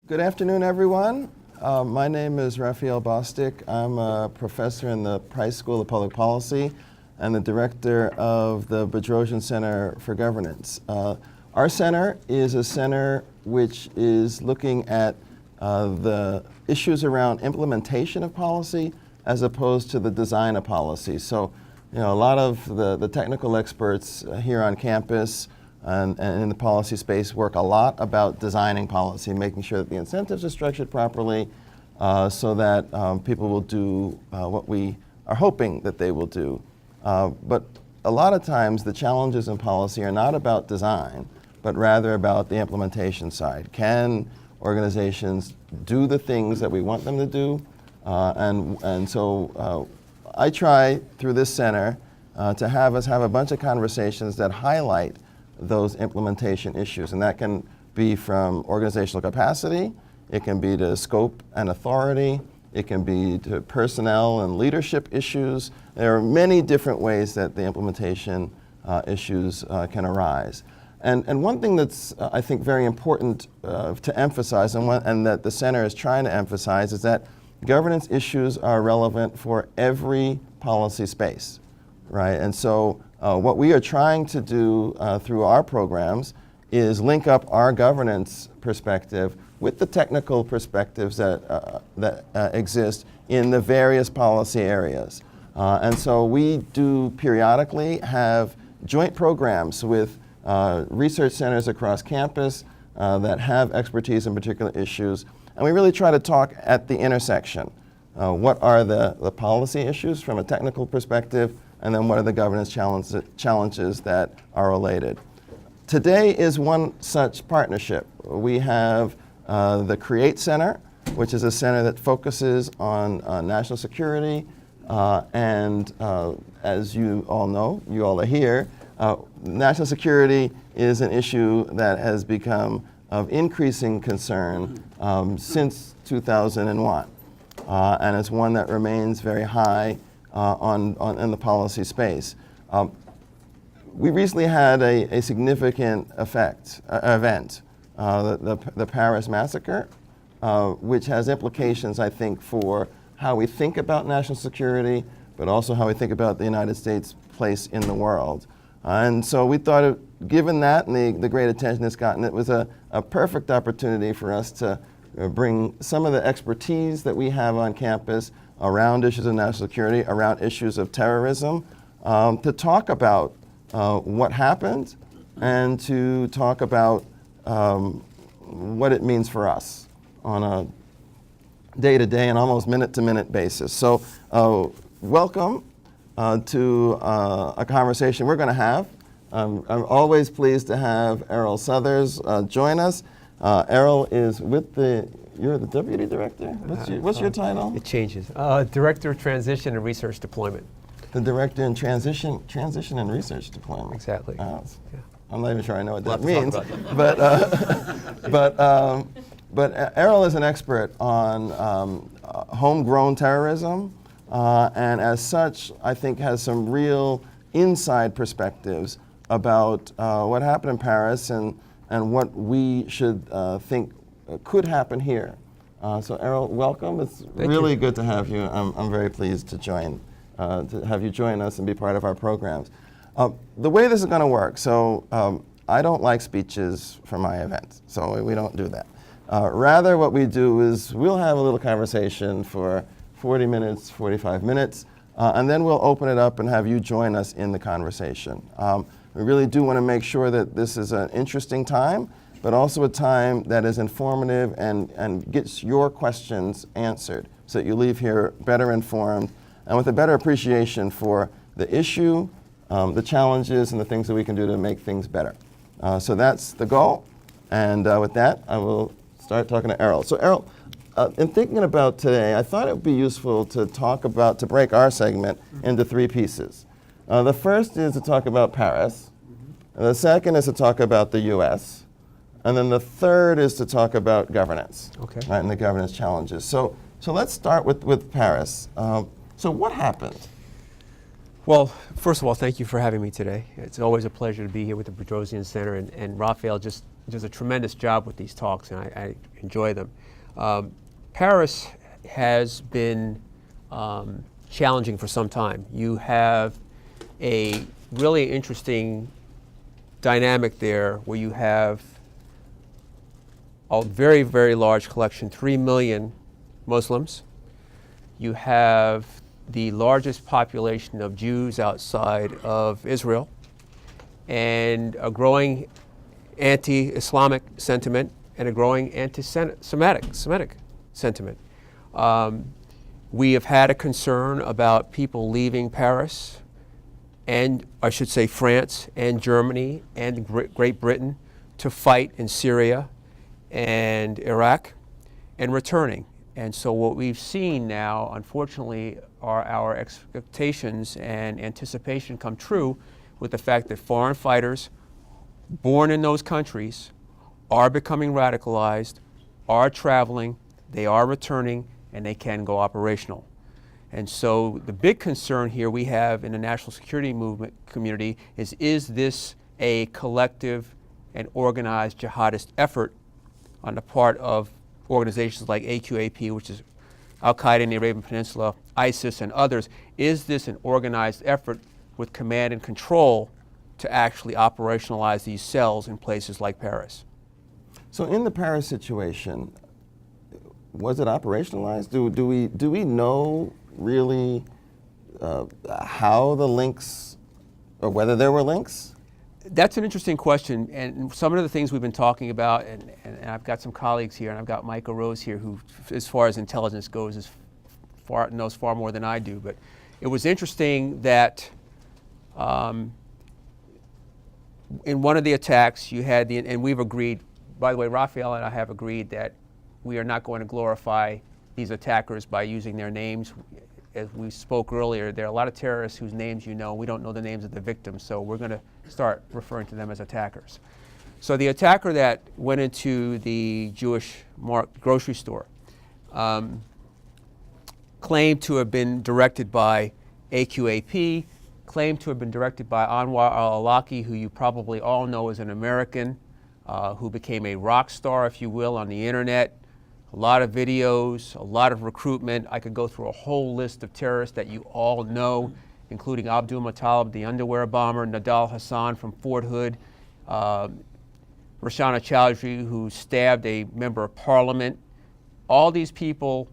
Good afternoon, everyone. My name is Erroll Bostic. I'm a professor in the Price School of Public Policy and the director of the Bedrosian Center for Governance. Our center is a center which is looking at the issues around implementation of policy as opposed to the design of policy. So, a lot of the technical experts here on campus and in the policy space work a lot about designing policy, making sure that the incentives are structured properly so that people will do what we are hoping that they will do. But a lot of times the challenges in policy are not about design, but rather about the implementation side. Can organizations do the things that we want them to do? And so I try through this center to have us have a bunch of conversations that highlight those implementation issues, and that can be from organizational capacity, it can be to scope and authority, it can be to personnel and leadership issues. There are many different ways that the implementation issues can arise. And one thing that's, I think, very important to emphasize, and that the center is trying to emphasize, is that governance issues are relevant for every policy space, right? And so what we are trying to do through our programs is link up our governance perspective with the technical perspectives that exist in the various policy areas. And so we do periodically have joint programs with research centers across campus that have expertise in particular issues. And we really try to talk at the intersection. What are the policy issues from a technical perspective, and then what are the governance challenges that are related. Today is one such partnership. We have the CREATE Center, which is a center that focuses on national security, and as you all know, you all are here, national security is an issue that has become of increasing concern since 2001. And it's one that remains very high in the policy space. We recently had a significant event, the Paris Massacre, which has implications, I think, for how we think about national security, but also how we think about the United States' place in the world. And so we thought, given that and the great attention it's gotten, it was a perfect opportunity for us to bring some of the expertise that we have on campus around issues of national security, around issues of terrorism, to talk about what happened and to talk about what it means for us on a day-to-day and almost minute-to-minute basis. So welcome to a conversation we're going to have. I'm always pleased to have Erroll Southers join us. Erroll is with you're the deputy director? What's your title? It changes. Director of Transition and Research Deployment. The director in transition and research deployment. Exactly. Yeah. I'm not even sure I know what We'll that means. But Erroll is an expert on homegrown terrorism, and as such, I think has some real inside perspectives about what happened in Paris and what we should think could happen here. So Erroll, welcome. It's really good to have you. I'm very pleased to have you join us and be part of our programs. The way this is going to work, so I don't like speeches for my events, so we don't do that. Rather, what we do is we'll have a little conversation for 40 minutes, 45 minutes, and then we'll open it up and have you join us in the conversation. We really do want to make sure that this is an interesting time, but also a time that is informative and gets your questions answered so that you leave here better informed and with a better appreciation for the issue, the challenges, and the things that we can do to make things better. So that's the goal. And with that, I will start talking to Erroll. So Erroll, in thinking about today, I thought it would be useful to to break our segment into three pieces. The first is to talk about Paris. The second is to talk about the US. And then the third is to talk about governance, right, and the governance challenges. So let's start with Paris. So what happened? Well, first of all, thank you for having me today. It's always a pleasure to be here with the Bedrosian Center, and Raphael just does a tremendous job with these talks, and I enjoy them. Paris has been challenging for some time. You have a really interesting dynamic there where you have a very, very large collection, 3 million Muslims. You have the largest population of Jews outside of Israel, and a growing anti-Islamic sentiment and a growing anti-Semitic sentiment. We have had a concern about people leaving Paris, and I should say France and Germany and Great Britain, to fight in Syria and Iraq and returning. And so what we've seen now, unfortunately, are our expectations and anticipation come true with the fact that foreign fighters born in those countries are becoming radicalized, are traveling, they are returning, and they can go operational. And so the big concern here we have in the national security movement community is this a collective and organized jihadist effort on the part of organizations like AQAP, which is Al-Qaeda in the Arabian Peninsula, ISIS, and others? Is this an organized effort with command and control to actually operationalize these cells in places like Paris? So in the Paris situation, was it operationalized? Do we know really how the links, or whether there were links? That's an interesting question, and some of the things we've been talking about, and I've got some colleagues here, and I've got Michael Rose here, who, as far as intelligence goes, knows far more than I do. But it was interesting that in one of the attacks you had and we've agreed, by the way, Raphael and I have agreed that we are not going to glorify these attackers by using their names. As we spoke earlier, there are a lot of terrorists whose names you know. We don't know the names of the victims, so we're going to start referring to them as attackers. So the attacker that went into the Jewish grocery store claimed to have been directed by AQAP, claimed to have been directed by Anwar al-Awlaki, who you probably all know is an American who became a rock star, if you will, on the internet. A lot of videos, a lot of recruitment. I could go through a whole list of terrorists that you all know, including Abdul Muttalib, the underwear bomber, Nadal Hassan from Fort Hood, Rashana Chowdhury, who stabbed a member of parliament. All these people,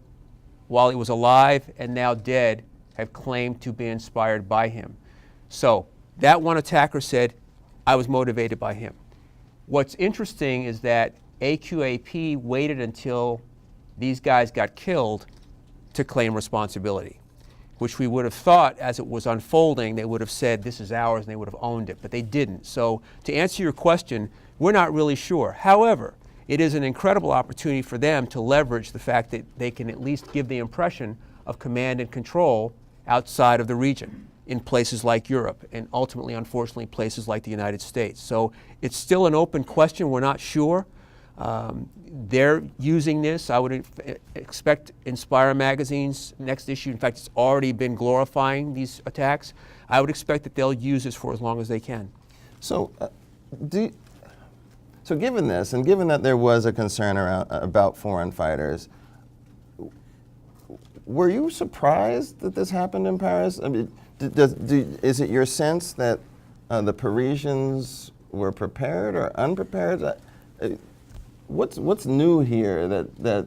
while he was alive and now dead, have claimed to be inspired by him. So that one attacker said, I was motivated by him. What's interesting is that AQAP waited until these guys got killed to claim responsibility, which we would have thought as it was unfolding, they would have said, this is ours, and they would have owned it, but they didn't. So to answer your question, we're not really sure. However, it is an incredible opportunity for them to leverage the fact that they can at least give the impression of command and control outside of the region in places like Europe and ultimately, unfortunately, places like the United States. So it's still an open question. We're not sure. They're using this. I would expect Inspire magazine's next issue, in fact, it's already been glorifying these attacks. I would expect that they'll use this for as long as they can. So, so given this, and given that there was a concern about foreign fighters, were you surprised that this happened in Paris? I mean, is it your sense that the Parisians were prepared or unprepared? What's new here that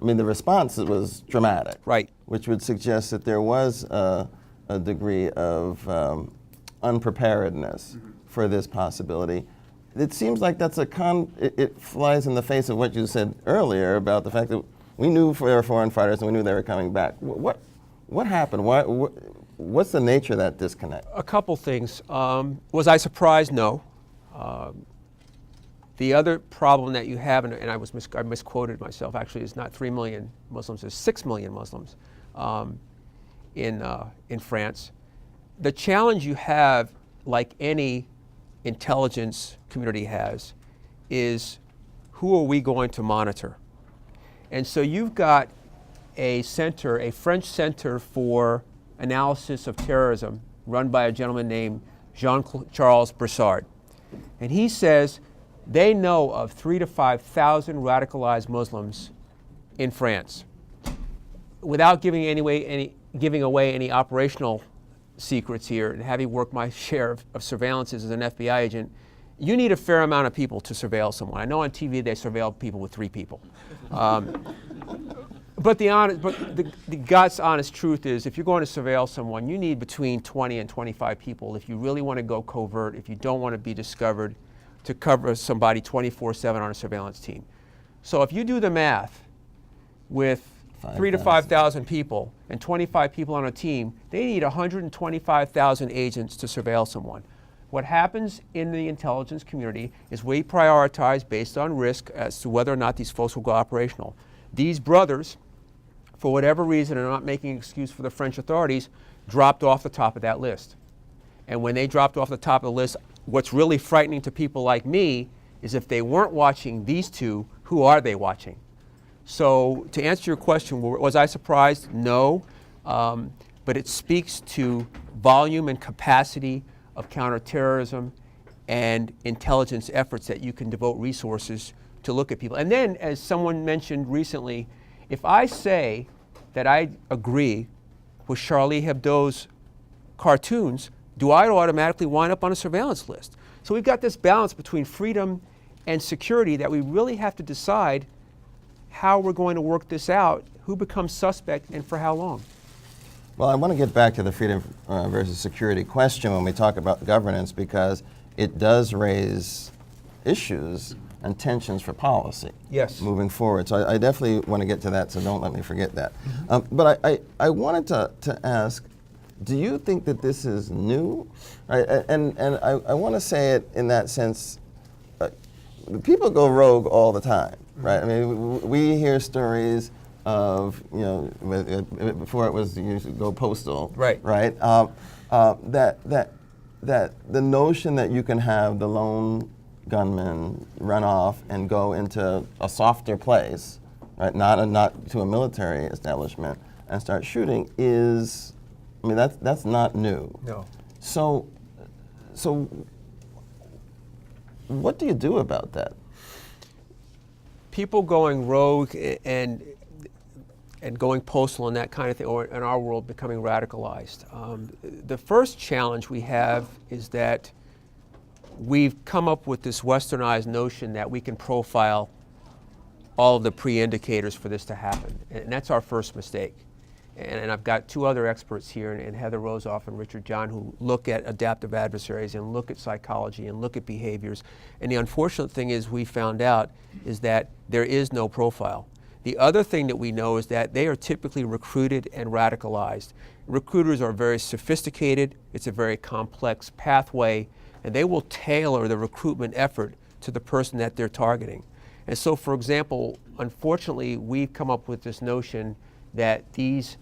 I mean, the response was dramatic, right? Which would suggest that there was a degree of unpreparedness for this possibility. It seems like that's it flies in the face of what you said earlier about the fact that we knew there were foreign fighters and we knew they were coming back. What happened? What's the nature of that disconnect? A couple things. Was I surprised? No. The other problem that you have, and I misquoted myself, actually, is not 3 million Muslims, it's 6 million Muslims in France. The challenge you have, like any intelligence community has, is who are we going to monitor? And so you've got a center, a French Center for Analysis of Terrorism, run by a gentleman named Jean-Charles Brissard. And he says They know of 3,000 to 5,000 radicalized Muslims in France. Without giving away any operational secrets here, and having worked my share of surveillances as an FBI agent, you need a fair amount of people to surveil someone. I know on TV they surveil people with 3 people. But the God's honest truth is, if you're going to surveil someone, you need between 20 and 25 people if you really want to go covert, if you don't want to be discovered, to cover somebody 24/7 on a surveillance team. So if you do the math with 3,000 to 5,000 people and 25 people on a team, they need 125,000 agents to surveil someone. What happens in the intelligence community is we prioritize based on risk as to whether or not these folks will go operational. These brothers, for whatever reason, and I'm not making an excuse for the French authorities, dropped off the top of that list. And when they dropped off the top of the list, what's really frightening to people like me is if they weren't watching these two, who are they watching? So to answer your question, was I surprised? No, but it speaks to volume and capacity of counterterrorism and intelligence efforts that you can devote resources to look at people. And then, as someone mentioned recently, if I say that I agree with Charlie Hebdo's cartoons, do I automatically wind up on a surveillance list? So we've got this balance between freedom and security that we really have to decide how we're going to work this out, who becomes suspect and for how long. Well, I want to get back to the freedom versus security question when we talk about governance, because it does raise issues and tensions for policy moving forward. So I definitely want to get to that, so don't let me forget that. But I wanted to ask, do you think that this is new? Right? And I want to say it in that sense, people go rogue all the time, right? I mean, we hear stories of, before it was you should go postal, right? That the notion that you can have the lone gunman run off and go into a softer place, right? Not to a military establishment and start shooting is, I mean, that's not new. No. So what do you do about that? People going rogue and going postal and that kind of thing, or in our world becoming radicalized. The first challenge we have is that we've come up with this westernized notion that we can profile all of the pre-indicators for this to happen. And that's our first mistake. And I've got 2 other experts here, and Heather Rosoff and Richard John, who look at adaptive adversaries and look at psychology and look at behaviors. And the unfortunate thing is we found out is that there is no profile. The other thing that we know is that they are typically recruited and radicalized. Recruiters are very sophisticated. It's a very complex pathway, and they will tailor the recruitment effort to the person that they're targeting. And so, for example, unfortunately, we've come up with this notion that these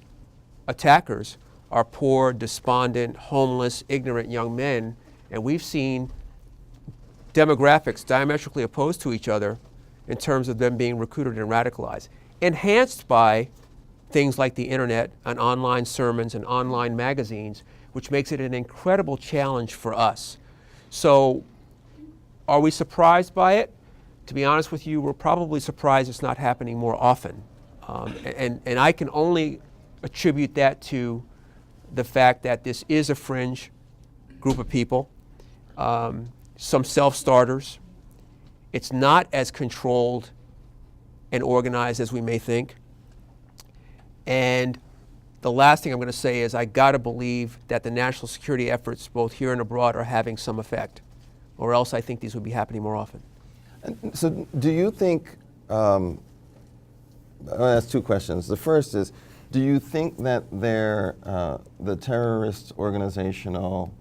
attackers are poor, despondent, homeless, ignorant young men, and we've seen demographics diametrically opposed to each other in terms of them being recruited and radicalized, enhanced by things like the internet and online sermons and online magazines, which makes it an incredible challenge for us. So are we surprised by it? To be honest with you, we're probably surprised it's not happening more often. And I can only attribute that to the fact that this is a fringe group of people, some self-starters. It's not as controlled and organized as we may think. And the last thing I'm going to say is I got to believe that the national security efforts, both here and abroad, are having some effect, or else I think these would be happening more often. And so do you think, I'll ask 2 questions. The first is, do you think that the terrorist organizational,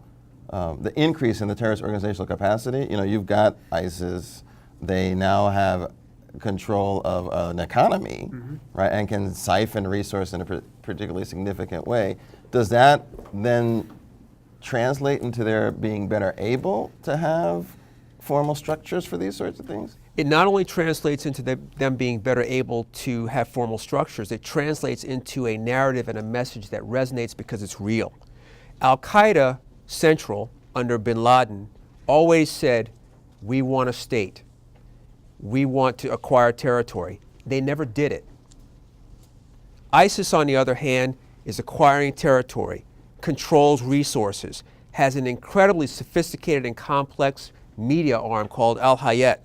the increase in the terrorist organizational capacity, you've got ISIS, they now have control of an economy, right, and can siphon resources in a particularly significant way. Does that then translate into their being better able to have formal structures for these sorts of things? It not only translates into them being better able to have formal structures, it translates into a narrative and a message that resonates because it's real. Al-Qaeda Central, under bin Laden, always said, we want a state. we want to acquire territory. They never did it. ISIS, on the other hand, is acquiring territory, controls resources, has an incredibly sophisticated and complex media arm called Al-Hayat.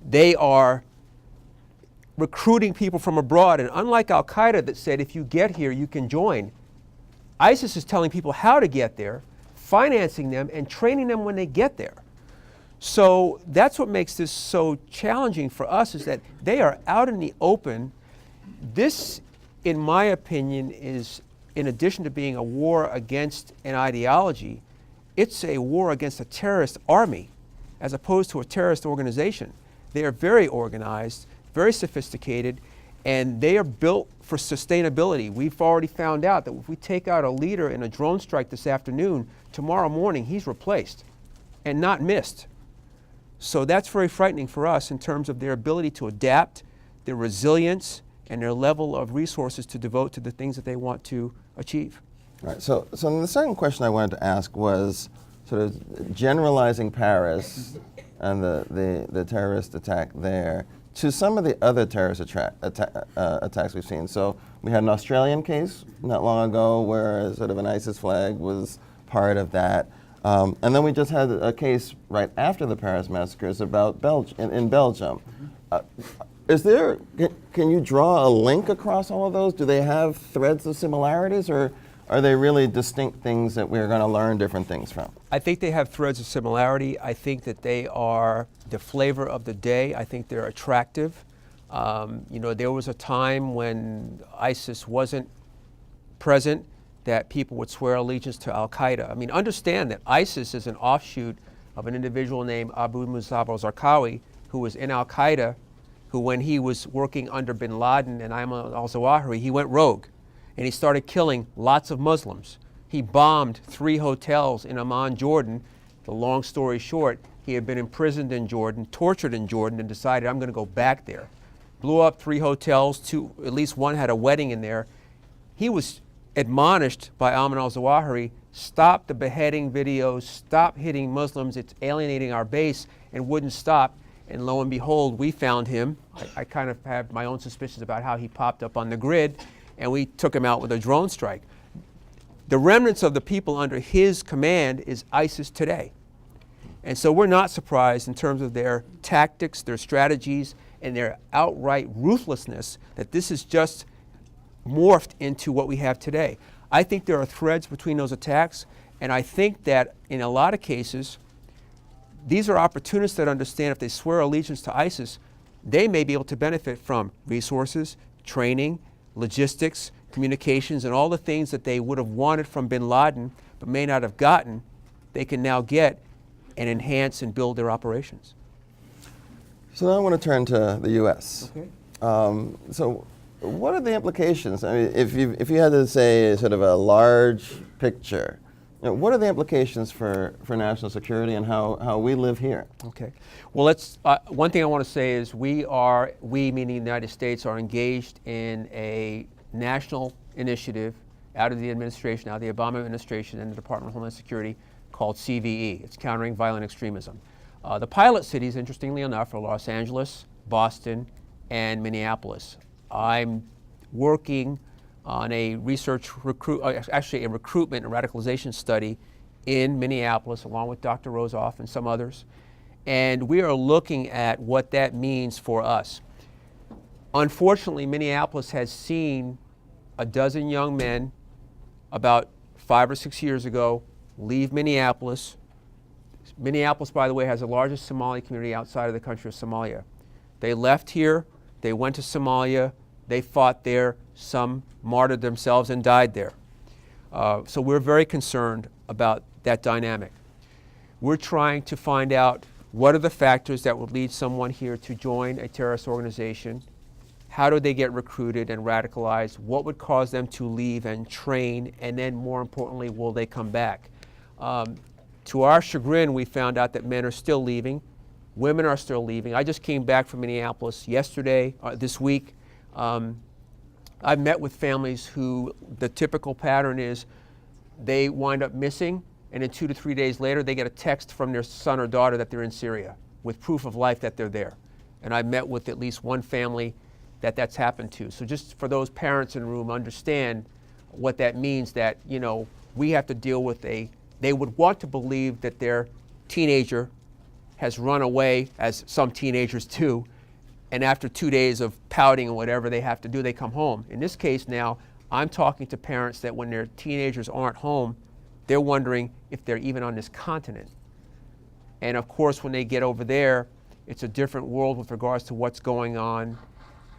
They are recruiting people from abroad, and unlike Al-Qaeda that said, if you get here, you can join, ISIS is telling people how to get there, financing them, and training them when they get there. So that's what makes this so challenging for us, is that they are out in the open. This, in my opinion, is, in addition to being a war against an ideology, it's a war against a terrorist army as opposed to a terrorist organization. They are very organized, very sophisticated, and they are built for sustainability. We've already found out that if we take out a leader in a drone strike this afternoon, tomorrow morning he's replaced and not missed. So that's very frightening for us in terms of their ability to adapt, their resilience, and their level of resources to devote to the things that they want to achieve. Right. So the second question I wanted to ask was sort of generalizing Paris and the terrorist attack there to some of the other terrorist attacks we've seen. So we had an Australian case not long ago where sort of an ISIS flag was part of that. And then we just had a case right after the Paris massacres about in Belgium. Can you draw a link across all of those? Do they have threads of similarities, or are they really distinct things that we're going to learn different things from? I think they have threads of similarity. I think that they are the flavor of the day. I think they're attractive. There was a time when ISIS wasn't present that people would swear allegiance to Al-Qaeda. I mean, understand that ISIS is an offshoot of an individual named Abu Musab al-Zarqawi, who was in Al-Qaeda, who, when he was working under bin Laden and Ayman al-Zawahiri, he went rogue and he started killing lots of Muslims. He bombed 3 hotels in Amman, Jordan. The long story short, he had been imprisoned in Jordan, tortured in Jordan, and decided, I'm going to go back there. Blew up 3 hotels, at least one had a wedding in there. He was admonished by Ayman al-Zawahiri, stop the beheading videos, stop hitting Muslims, it's alienating our base, and wouldn't stop. And lo and behold, we found him. I kind of have my own suspicions about how he popped up on the grid, and we took him out with a drone strike. The remnants of the people under his command is ISIS today. And so we're not surprised in terms of their tactics, their strategies, and their outright ruthlessness that this is just morphed into what we have today. I think there are threads between those attacks, and I think that in a lot of cases, these are opportunists that understand if they swear allegiance to ISIS, they may be able to benefit from resources, training, logistics, communications, and all the things that they would have wanted from bin Laden but may not have gotten, they can now get and enhance and build their operations. So now I want to turn to the U.S. Okay. So what are the implications? I mean, if you had to say sort of a large picture, what are the implications for national security and how we live here? Okay. Well, one thing I want to say is we meaning the United States, are engaged in a national initiative out of the administration, out of the Obama administration and the Department of Homeland Security, called CVE. It's Countering Violent Extremism. The pilot cities, interestingly enough, are Los Angeles, Boston, and Minneapolis. I'm working on a recruitment and radicalization study in Minneapolis, along with Dr. Rosoff and some others. And we are looking at what that means for us. Unfortunately, Minneapolis has seen a dozen young men about 5 or 6 years ago leave Minneapolis. Minneapolis, by the way, has the largest Somali community outside of the country of Somalia. They left here, they went to Somalia, they fought there, some martyred themselves and died there. So we're very concerned about that dynamic. We're trying to find out what are the factors that would lead someone here to join a terrorist organization. How do they get recruited and radicalized? What would cause them to leave and train? And then more importantly, will they come back? To our chagrin, we found out that men are still leaving. Women are still leaving. I just came back from Minneapolis yesterday, this week. I've met with families who the typical pattern is they wind up missing, and then 2 to 3 days later, they get a text from their son or daughter that they're in Syria with proof of life that they're there. and I met with at least one family that's happened to. So just for those parents in the room, understand what that means, that, you know, we have to deal with they would want to believe that their teenager has run away, as some teenagers do, and after 2 days of pouting and whatever they have to do, they come home. In this case now, I'm talking to parents that when their teenagers aren't home, they're wondering if they're even on this continent. And of course, when they get over there, it's a different world with regards to what's going on,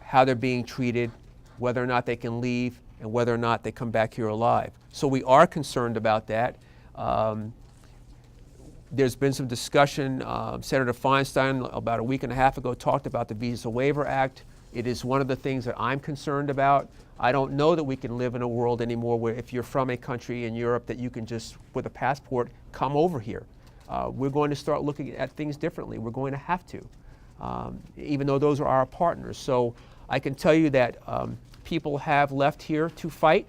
how they're being treated, whether or not they can leave, and whether or not they come back here alive. So we are concerned about that. There's been some discussion. Senator Feinstein, about a week and a half ago, talked about the Visa Waiver Act. It is one of the things that I'm concerned about. I don't know that we can live in a world anymore where if you're from a country in Europe that you can just, with a passport, come over here. We're going to start looking at things differently. We're going to have to, even though those are our partners. So I can tell you that people have left here to fight.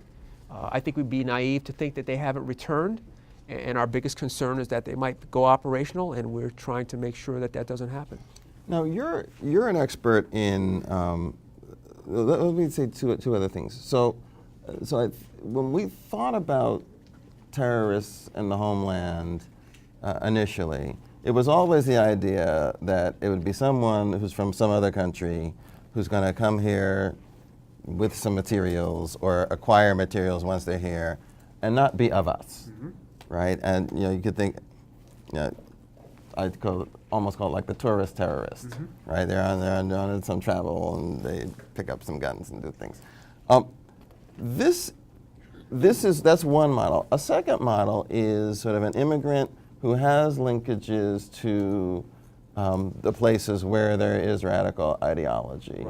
I think we'd be naive to think that they haven't returned. And our biggest concern is that they might go operational, and we're trying to make sure that that doesn't happen. Now, you're an expert in, let me say two other things. So when we thought about terrorists in the homeland initially, it was always the idea that it would be someone who's from some other country who's going to come here with some materials or acquire materials once they're here and not be of us. Mm-hmm. Right, and you know, you could think, you know, I'd almost call it like the tourist terrorist. Mm-hmm. Right? They're on some travel and they pick up some guns and do things. That's one model. A second model is sort of an immigrant who has linkages to the places where there is radical ideology.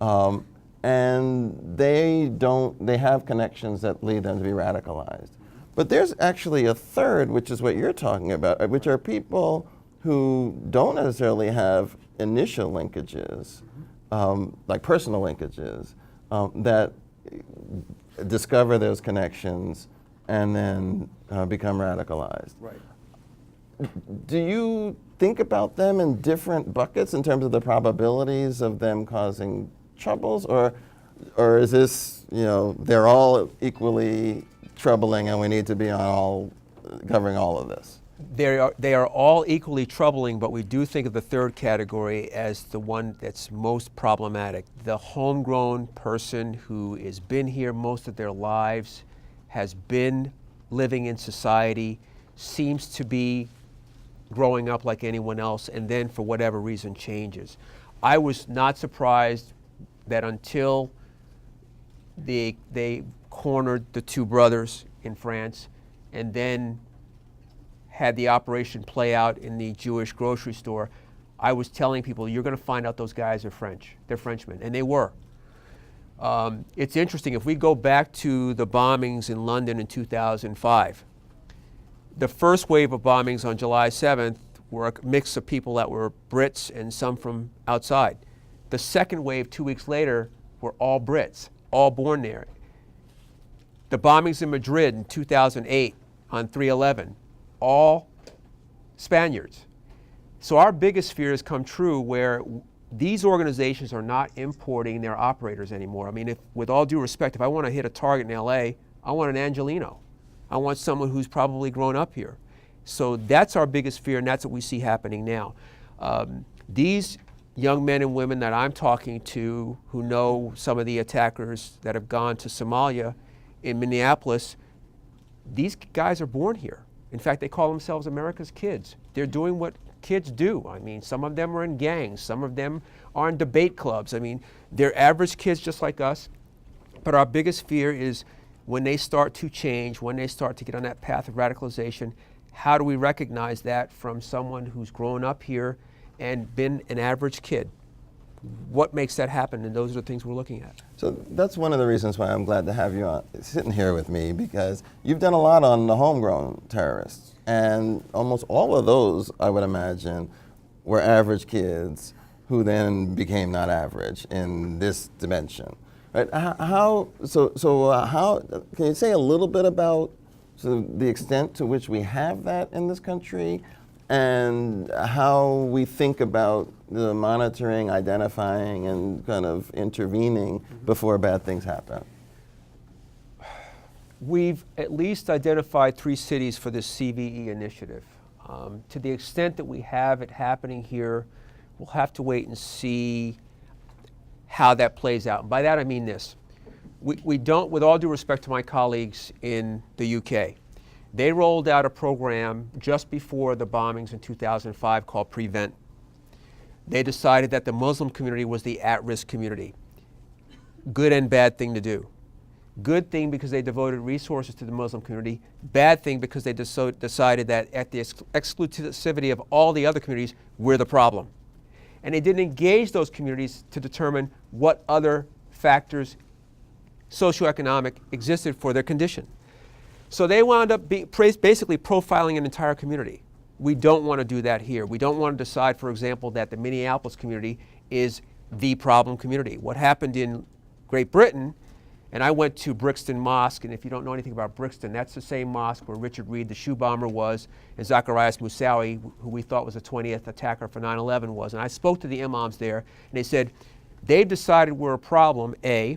Right. And they have connections that lead them to be radicalized. But there's actually a third, which is what you're talking about, which are people who don't necessarily have initial linkages, like personal linkages, that discover those connections and then become radicalized. Right. Do you think about them in different buckets in terms of the probabilities of them causing troubles, or is this, you know, they're all equally troubling and we need to be covering all of this? They are all equally troubling, but we do think of the third category as the one that's most problematic. The homegrown person who has been here most of their lives, has been living in society, seems to be growing up like anyone else, and then for whatever reason changes. I was not surprised that until they cornered the two brothers in France and then had the operation play out in the Jewish grocery store, I was telling people, you're going to find out those guys are French. They're Frenchmen, and they were. It's interesting, if we go back to the bombings in London in 2005, the first wave of bombings on July 7th were a mix of people that were Brits and some from outside. The second wave, 2 weeks later, were all Brits, all born there. The bombings in Madrid in 2008 on 3/11, all Spaniards. So our biggest fears come true where these organizations are not importing their operators anymore. I mean, with all due respect, if I want to hit a target in LA, I want an Angelino. I want someone who's probably grown up here. So that's our biggest fear, and that's what we see happening now. These young men and women that I'm talking to who know some of the attackers that have gone to Somalia in Minneapolis, these guys are born here. In fact, they call themselves America's kids. They're doing what kids do. I mean, some of them are in gangs, some of them are in debate clubs. I mean, they're average kids just like us. But our biggest fear is when they start to change, when they start to get on that path of radicalization, how do we recognize that from someone who's grown up here and been an average kid? What makes that happen? And those are the things we're looking at. So that's one of the reasons why I'm glad to have you sitting here with me, because you've done a lot on the homegrown terrorists. And almost all of those, I would imagine, were average kids who then became not average in this dimension. Right? How can you say a little bit about the extent to which we have that in this country, and how we think about the monitoring, identifying, and kind of intervening before bad things happen? We've at least identified 3 cities for this CVE initiative. To the extent that we have it happening here, we'll have to wait and see how that plays out. And by that I mean this. We don't, with all due respect to my colleagues in the UK, they rolled out a program just before the bombings in 2005 called Prevent. They decided that the Muslim community was the at-risk community. Good and bad thing to do. Good thing because they devoted resources to the Muslim community. Bad thing because they decided that at the exclusivity of all the other communities, we're the problem. And they didn't engage those communities to determine what other factors, socioeconomic, existed for their condition. So they wound up basically profiling an entire community. We don't want to do that here. We don't want to decide, for example, that the Minneapolis community is the problem community. What happened in Great Britain, and I went to Brixton Mosque, and if you don't know anything about Brixton, that's the same mosque where Richard Reed, the shoe bomber, was, and Zacarias Moussaoui, who we thought was the 20th attacker for 9/11, was. And I spoke to the imams there, and they said, they've decided we're a problem, A,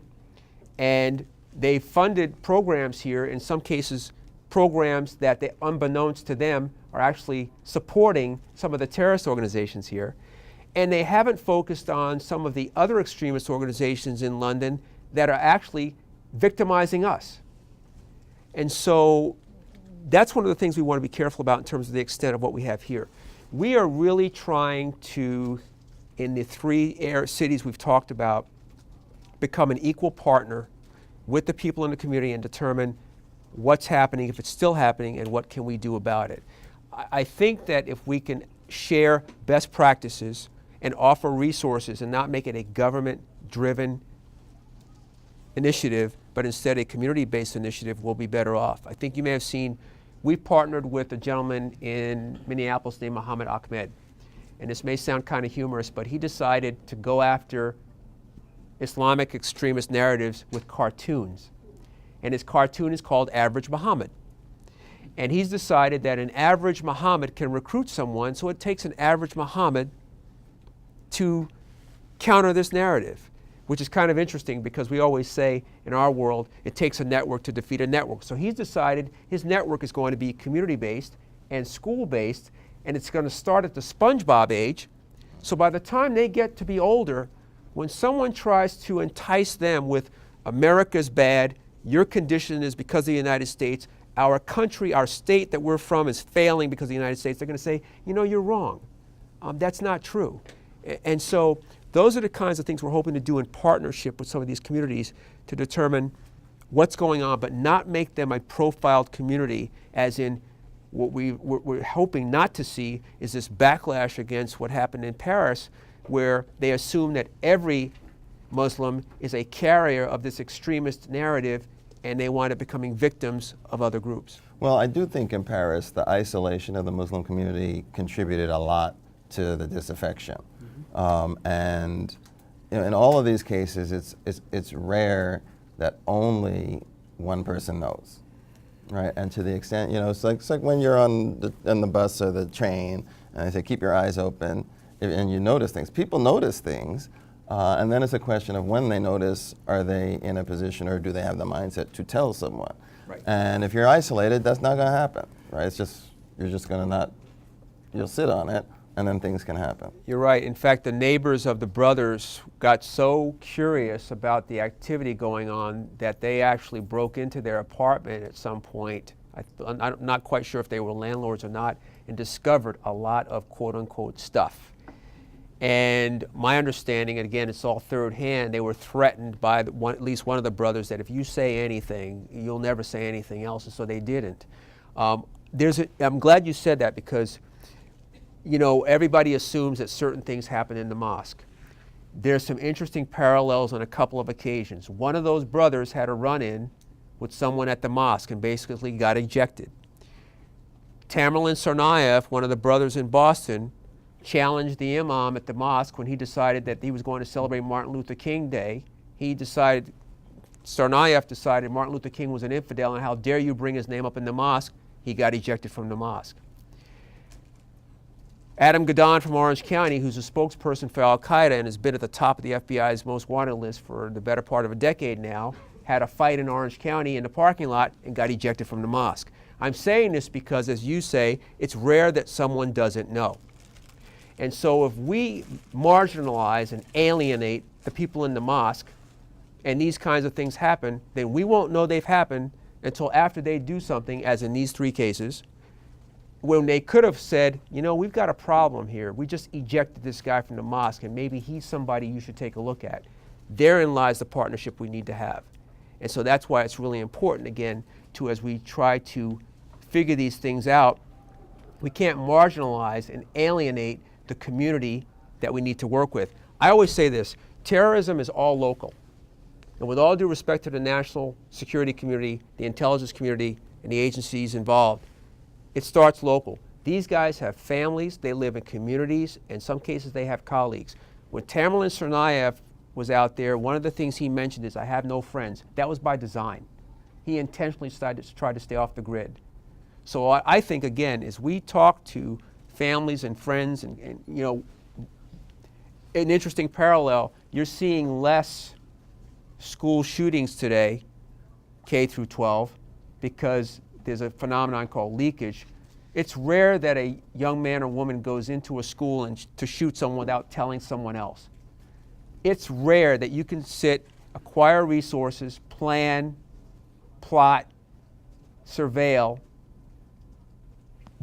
and they funded programs here, in some cases programs that, they, unbeknownst to them, are actually supporting some of the terrorist organizations here. And they haven't focused on some of the other extremist organizations in London that are actually victimizing us. And so that's one of the things we want to be careful about in terms of the extent of what we have here. We are really trying to, in the 3 cities we've talked about, become an equal partner with the people in the community and determine what's happening, if it's still happening, and what can we do about it. I think that if we can share best practices and offer resources and not make it a government-driven initiative, but instead a community-based initiative, we'll be better off. I think you may have seen, we've partnered with a gentleman in Minneapolis named Muhammad Ahmed. And this may sound kind of humorous, but he decided to go after Islamic extremist narratives with cartoons. And his cartoon is called Average Muhammad. And he's decided that an average Muhammad can recruit someone, so it takes an average Muhammad to counter this narrative, which is kind of interesting because we always say in our world, it takes a network to defeat a network. So he's decided his network is going to be community-based and school-based, and it's going to start at the SpongeBob age. So by the time they get to be older, when someone tries to entice them with America's bad, your condition is because of the United States, our country, our state that we're from is failing because of the United States, they're going to say, you know, you're wrong. That's not true. And so those are the kinds of things we're hoping to do in partnership with some of these communities to determine what's going on, but not make them a profiled community, as in what we're hoping not to see is this backlash against what happened in Paris, where they assume that every Muslim is a carrier of this extremist narrative and they wind up becoming victims of other groups. Well, I do think in Paris, the isolation of the Muslim community contributed a lot to the disaffection. And you know, in all of these cases, it's rare that only one person knows, right? And to the extent, you know, it's like when you're on the bus or the train, and they say, keep your eyes open, and you notice things. People notice things, and then it's a question of when they notice, are they in a position or do they have the mindset to tell someone? Right. And if you're isolated, that's not going to happen, right? It's just, you're just going to not, you'll sit on it, and then things can happen. You're right. In fact, the neighbors of the brothers got so curious about the activity going on that they actually broke into their apartment at some point. I'm not quite sure if they were landlords or not, and discovered a lot of quote-unquote stuff. And my understanding, and again, it's all third hand, they were threatened by at least one of the brothers that if you say anything, you'll never say anything else, and so they didn't. I'm glad you said that because, you know, everybody assumes that certain things happen in the mosque. There's some interesting parallels on a couple of occasions. One of those brothers had a run-in with someone at the mosque and basically got ejected. Tamerlan Tsarnaev, one of the brothers in Boston, challenged the imam at the mosque when he decided that he was going to celebrate Martin Luther King Day. Tsarnaev decided Martin Luther King was an infidel and how dare you bring his name up in the mosque. He got ejected from the mosque. Adam Gadon from Orange County, who's a spokesperson for Al-Qaeda and has been at the top of the FBI's most wanted list for the better part of a decade now, had a fight in Orange County in the parking lot and got ejected from the mosque. I'm saying this because, as you say, it's rare that someone doesn't know. And so if we marginalize and alienate the people in the mosque and these kinds of things happen, then we won't know they've happened until after they do something, as in these 3 cases, when they could have said, you know, we've got a problem here. We just ejected this guy from the mosque and maybe he's somebody you should take a look at. Therein lies the partnership we need to have. And so that's why it's really important, again, to, as we try to figure these things out, we can't marginalize and alienate the community that we need to work with. I always say this, terrorism is all local. And with all due respect to the national security community, the intelligence community, and the agencies involved, it starts local. These guys have families, they live in communities, in some cases they have colleagues. When Tamerlan Tsarnaev was out there, one of the things he mentioned is, I have no friends. That was by design. He intentionally decided to try to stay off the grid. So I think, again, as we talk to families and friends, and you know, an interesting parallel, you're seeing less school shootings today, K through 12, because there's a phenomenon called leakage. It's rare that a young man or woman goes into a school and to shoot someone without telling someone else. It's rare that you can sit, acquire resources, plan, plot, surveil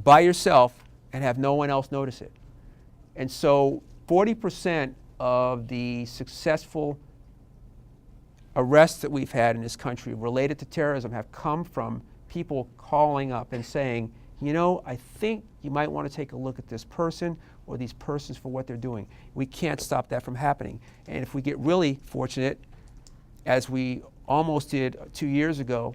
by yourself and have no one else notice it. And so 40% of the successful arrests that we've had in this country related to terrorism have come from people calling up and saying, you know, I think you might want to take a look at this person or these persons for what they're doing. We can't stop that from happening. And if we get really fortunate, as we almost did 2 years ago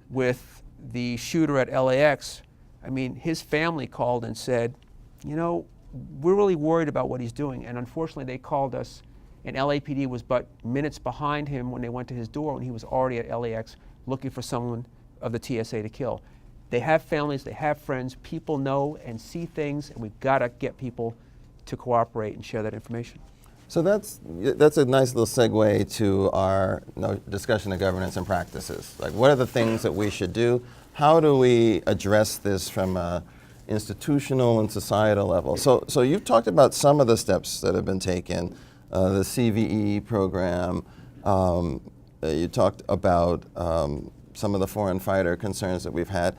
with the shooter at LAX, I mean, his family called and said, you know, we're really worried about what he's doing. And unfortunately, they called us, and LAPD was but minutes behind him when they went to his door when he was already at LAX looking for someone of the TSA to kill. They have families, they have friends, people know and see things, and we've got to get people to cooperate and share that information. So that's a nice little segue to our discussion of governance and practices. Like, what are the things that we should do? How do we address this from a institutional and societal level? So you've talked about some of the steps that have been taken, the CVE program. You talked about some of the foreign fighter concerns that we've had.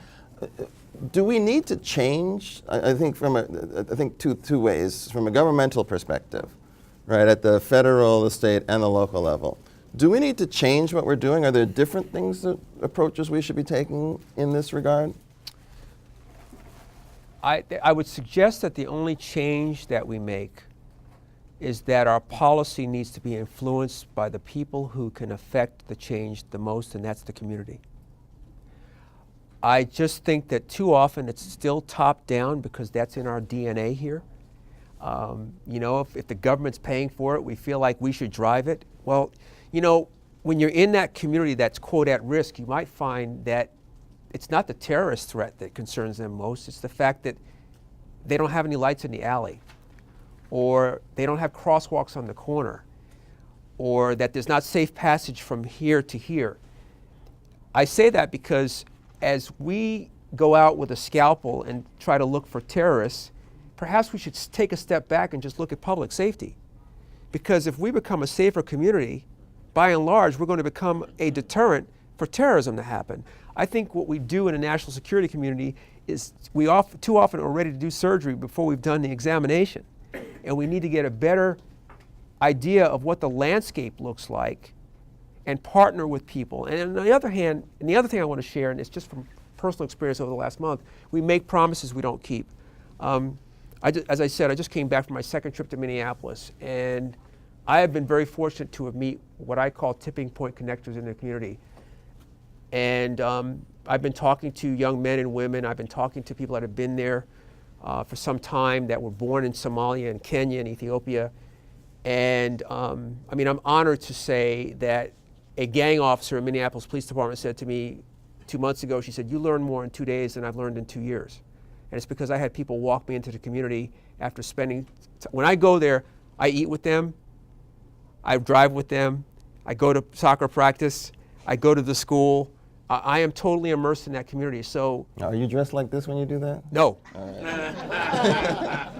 Do we need to change? I think two ways. From a governmental perspective, right, at the federal, the state, and the local level. Do we need to change what we're doing? Are there different approaches we should be taking in this regard? I would suggest that the only change that we make is that our policy needs to be influenced by the people who can affect the change the most, and that's the community. I just think that too often it's still top down because that's in our DNA here. You know, if the government's paying for it, we feel like we should drive it. Well, you know, when you're in that community that's, quote, at risk, you might find that it's not the terrorist threat that concerns them most. It's the fact that they don't have any lights in the alley, or they don't have crosswalks on the corner, or that there's not safe passage from here to here. I say that because as we go out with a scalpel and try to look for terrorists, perhaps we should take a step back and just look at public safety. Because if we become a safer community, by and large, we're going to become a deterrent for terrorism to happen. I think what we do in a national security community is too often are ready to do surgery before we've done the examination. And we need to get a better idea of what the landscape looks like and partner with people. And on the other hand, and the other thing I want to share, and it's just from personal experience over the last month, we make promises we don't keep. As I said, I just came back from my second trip to Minneapolis, and I have been very fortunate to have met what I call tipping point connectors in the community. And I've been talking to young men and women. I've been talking to people that have been there for some time, that were born in Somalia and Kenya and Ethiopia. And I mean, I'm honored to say that a gang officer in Minneapolis Police Department said to me 2 months ago, she said, "You learn more in 2 days than I've learned in 2 years." And it's because I had people walk me into the community after spending, when I go there, I eat with them, I drive with them, I go to soccer practice, I go to the school. I am totally immersed in that community. So, Are you dressed like this when you do that? no. All right.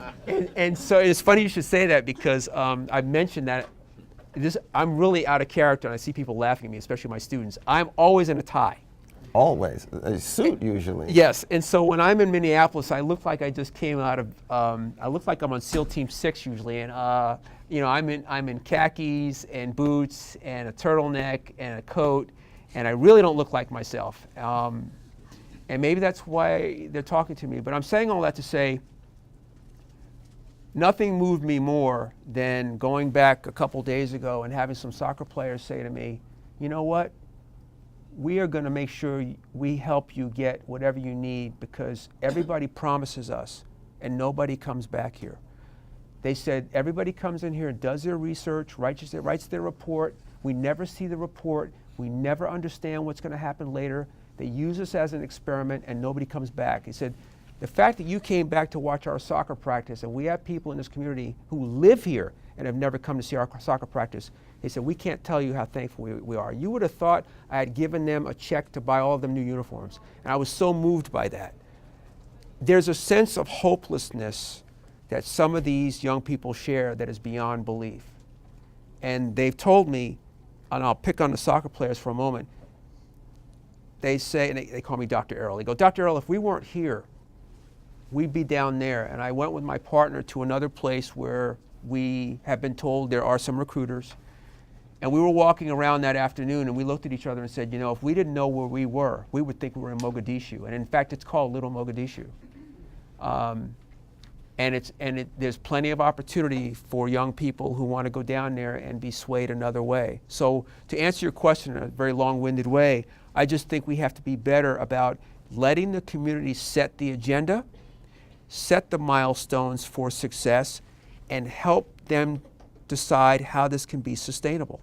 And so it's funny you should say that, because I mentioned that I'm really out of character, and I see people laughing at me, especially my students. I'm always in a tie. Always. A suit usually. Yes, and so when I'm in Minneapolis, I look like I just came out of, I look like I'm on SEAL Team 6 usually, and I'm in khakis and boots and a turtleneck and a coat, and I really don't look like myself. And maybe that's why they're talking to me, but I'm saying all that to say, nothing moved me more than going back a couple days ago and having some soccer players say to me, you know what? We are going to make sure we help you get whatever you need, because everybody promises us and nobody comes back here. They said everybody comes in here and does their research, writes their report. We never see the report. We never understand what's going to happen later. They use us as an experiment and nobody comes back. He said, the fact that you came back to watch our soccer practice, and we have people in this community who live here and have never come to see our soccer practice, they said, we can't tell you how thankful we are. You would have thought I had given them a check to buy all of them new uniforms. And I was so moved by that. There's a sense of hopelessness that some of these young people share that is beyond belief. And they've told me, and I'll pick on the soccer players for a moment, they say, and they call me Dr. Erroll, they go, Dr. Erroll, if we weren't here, we'd be down there. And I went with my partner to another place where we have been told there are some recruiters. And we were walking around that afternoon, and we looked at each other and said, you know, if we didn't know where we were, we would think we were in Mogadishu. And in fact, it's called Little Mogadishu. There's plenty of opportunity for young people who want to go down there and be swayed another way. So to answer your question in a very long-winded way, I just think we have to be better about letting the community set the agenda, set the milestones for success, and help them decide how this can be sustainable.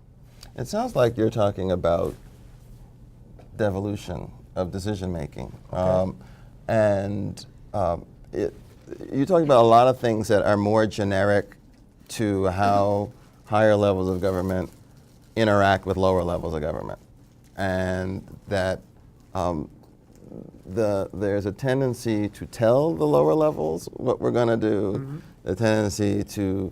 It sounds like you're talking about devolution of decision making. Okay. You're talking about a lot of things that are more generic to how higher levels of government interact with lower levels of government. And that there's a tendency to tell the lower levels what we're going to do, a tendency to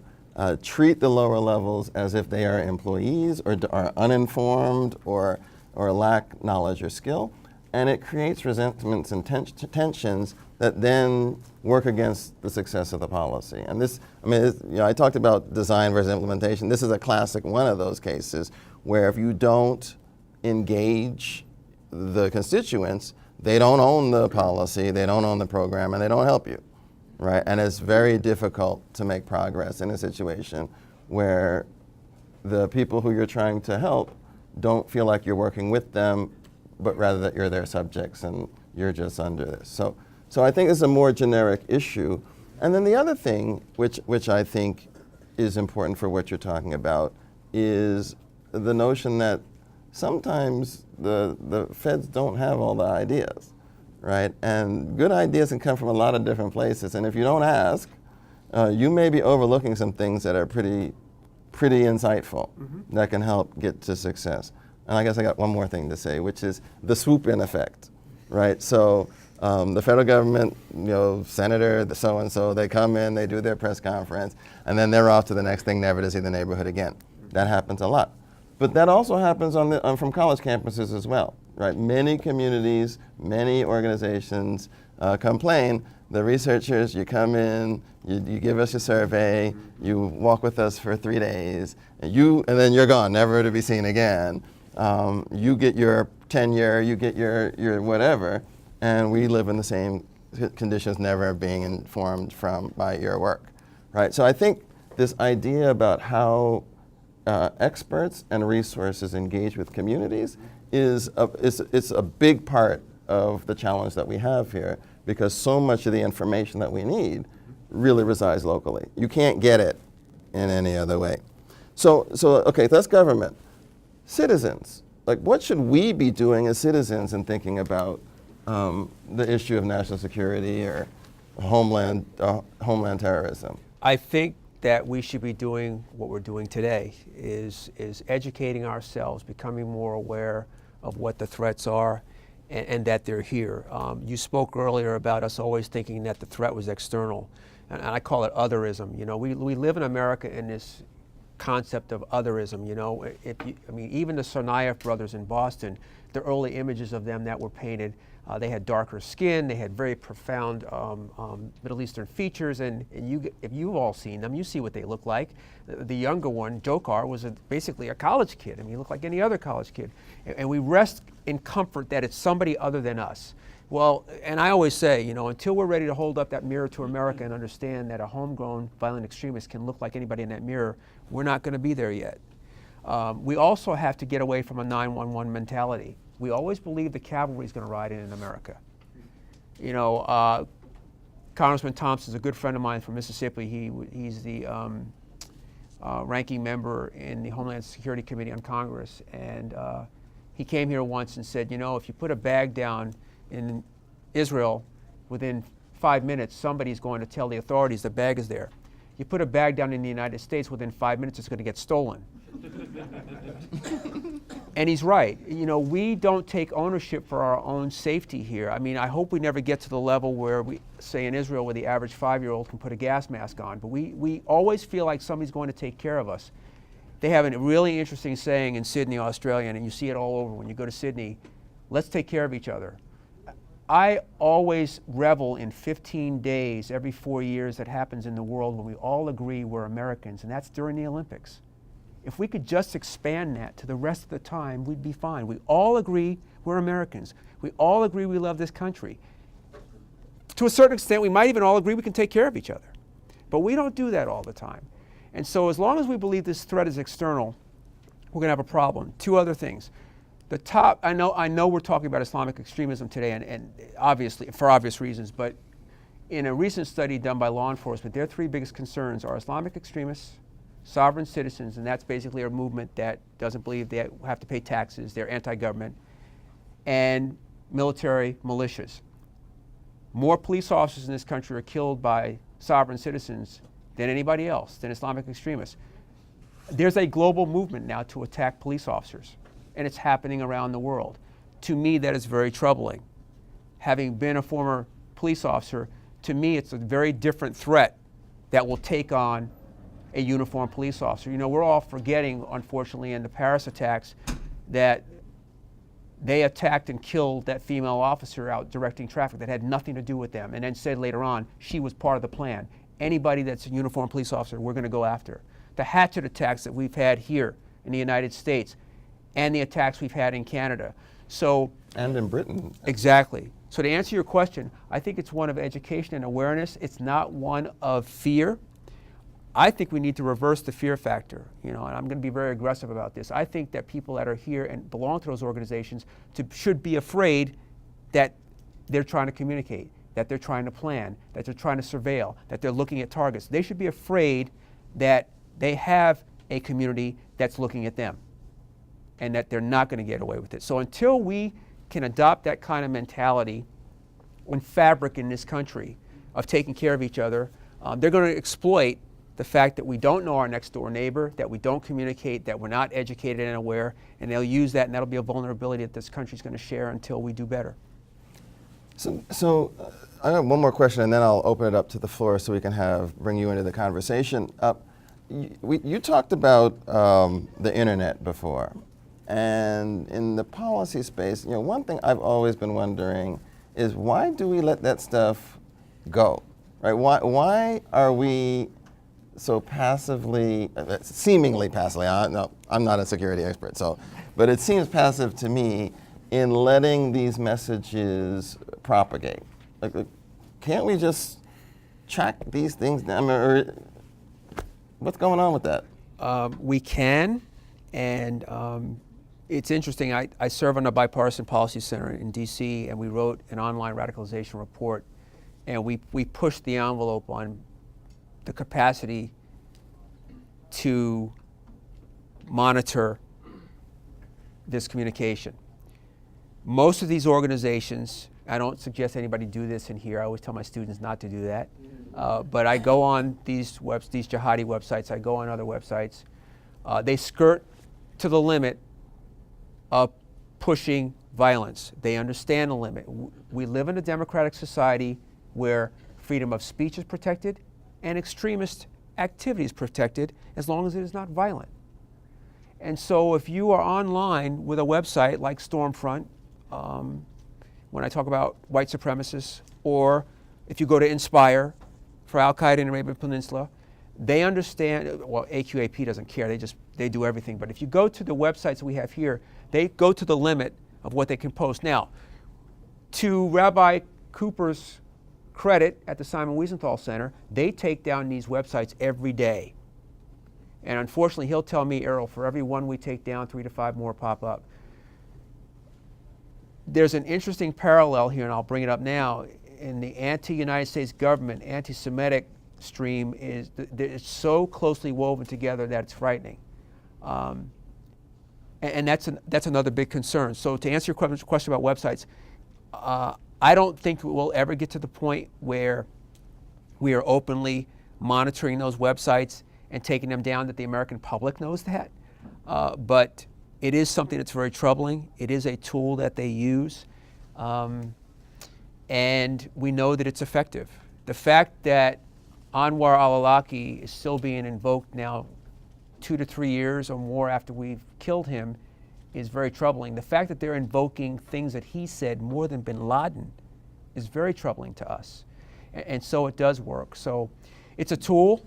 treat the lower levels as if they are employees or are uninformed or lack knowledge or skill. And it creates resentments and tensions that then work against the success of the policy. And this, I talked about design versus implementation. This is a classic one of those cases where if you don't engage the constituents, they don't own the policy, they don't own the program, and they don't help you, right? And it's very difficult to make progress in a situation where the people who you're trying to help don't feel like you're working with them, but rather that you're their subjects and you're just under this. So I think it's a more generic issue. And then the other thing, which I think is important for what you're talking about, is the notion that sometimes the feds don't have all the ideas, right? And good ideas can come from a lot of different places. And if you don't ask, you may be overlooking some things that are pretty insightful that can help get to success. And I guess I got one more thing to say, which is the swoop-in effect, right? So the federal government, senator, the so-and-so, they come in, they do their press conference, and then they're off to the next thing, never to see the neighborhood again. That happens a lot. But that also happens from college campuses as well, right? Many communities, many organizations complain. The researchers, you come in, you give us your survey, you walk with us for 3 days, and then you're gone, never to be seen again. You get your tenure, you get your whatever, and we live in the same conditions, never being informed by your work, right? So I think this idea about how experts and resources engage with communities is a big part of the challenge that we have here, because so much of the information that we need really resides locally. You can't get it in any other way. So okay, that's government. Citizens, like what should we be doing as citizens in thinking about the issue of national security or Homeland terrorism? I think that we should be doing what we're doing today, is educating ourselves, becoming more aware of what the threats are and that they're here. You spoke earlier about us always thinking that the threat was external, and I call it otherism. You know, we live in America in this concept of otherism. You know, I mean, even the Tsarnaev brothers in Boston, the early images of them that were painted, they had darker skin, they had very profound Middle Eastern features, and if you've all seen them, you see what they look like. The younger one, Dzhokhar, was basically a college kid. I mean, he looked like any other college kid. And we rest in comfort that it's somebody other than us. Well, and I always say, you know, until we're ready to hold up that mirror to America and understand that a homegrown violent extremist can look like anybody in that mirror, we're not going to be there yet. We also have to get away from a 911 mentality. We always believe the cavalry is going to ride in America. You know, Congressman Thompson's a good friend of mine from Mississippi. He's the ranking member in the Homeland Security Committee on Congress, and he came here once and said, you know, if you put a bag down in Israel, within 5 minutes, somebody's going to tell the authorities the bag is there. You put a bag down in the United States, within 5 minutes, it's going to get stolen. And he's right. You know, we don't take ownership for our own safety here. I mean, I hope we never get to the level where we, say in Israel, where the average 5-year-old can put a gas mask on, but we always feel like somebody's going to take care of us. They have a really interesting saying in Sydney, Australia, and you see it all over when you go to Sydney: let's take care of each other. I always revel in 15 days every 4 years that happens in the world when we all agree we're Americans, and that's during the Olympics. If we could just expand that to the rest of the time, we'd be fine. We all agree we're Americans. We all agree we love this country. To a certain extent, we might even all agree we can take care of each other. But we don't do that all the time. And so as long as we believe this threat is external, we're going to have a problem. Two other things. The top, I know we're talking about Islamic extremism today, and obviously, for obvious reasons, but in a recent study done by law enforcement, their three biggest concerns are Islamic extremists, sovereign citizens, and that's basically a movement that doesn't believe they have to pay taxes, they're anti-government, and military militias. More police officers in this country are killed by sovereign citizens than anybody else, than Islamic extremists. There's a global movement now to attack police officers, and it's happening around the world. To me, that is very troubling. Having been a former police officer, to me, it's a very different threat that will take on a uniformed police officer. You know, we're all forgetting, unfortunately, in the Paris attacks, that they attacked and killed that female officer out directing traffic that had nothing to do with them, and then said later on she was part of the plan. Anybody that's a uniformed police officer, we're going to go after. The hatchet attacks that we've had here in the United States, and the attacks we've had in Canada. So, and in Britain. Exactly. So to answer your question, I think it's one of education and awareness. It's not one of fear. I think we need to reverse the fear factor, you know, and I'm going to be very aggressive about this. I think that people that are here and belong to those organizations should be afraid that they're trying to communicate, that they're trying to plan, that they're trying to surveil, that they're looking at targets. They should be afraid that they have a community that's looking at them and that they're not going to get away with it. So until we can adopt that kind of mentality and fabric in this country of taking care of each other, they're going to exploit the fact that we don't know our next door neighbor, that we don't communicate, that we're not educated and aware, and they'll use that, and that'll be a vulnerability that this country's going to share until we do better. So I have one more question, and then I'll open it up to the floor so we can bring you into the conversation. You talked about the internet before, and in the policy space, you know, one thing I've always been wondering is why do we let that stuff go, right? Why are we so passively, seemingly passively, I'm not a security expert, but it seems passive to me in letting these messages propagate? Like, can't we just track these things down? Or what's going on with that? We can, and it's interesting. I serve on the Bipartisan Policy Center in DC, and we wrote an online radicalization report, and we pushed the envelope on the capacity to monitor this communication. Most of these organizations, I don't suggest anybody do this in here. I always tell my students not to do that. But I go on these jihadi websites. I go on other websites. They skirt to the limit of pushing violence. They understand the limit. We live in a democratic society where freedom of speech is protected and extremist activity is protected as long as it is not violent. And so if you are online with a website like Stormfront, when I talk about white supremacists, or if you go to Inspire for Al-Qaeda in the Arabian Peninsula, they understand, well, AQAP doesn't care, they do everything. But if you go to the websites we have here, they go to the limit of what they can post. Now, to Rabbi Cooper's credit at the Simon Wiesenthal Center, they take down these websites every day. And unfortunately, he'll tell me, Erroll, for every one we take down, 3 to 5 more pop up. There's an interesting parallel here, and I'll bring it up now. In the anti-United States government, anti-Semitic stream it's so closely woven together that it's frightening. And that's another big concern. So to answer your question about websites, I don't think we'll ever get to the point where we are openly monitoring those websites and taking them down, that the American public knows that. But it is something that's very troubling. It is a tool that they use. And we know that it's effective. The fact that Anwar al-Awlaki is still being invoked now 2 to 3 years or more after we've killed him is very troubling. The fact that they're invoking things that he said more than bin Laden is very troubling to us. And so it does work. So it's a tool.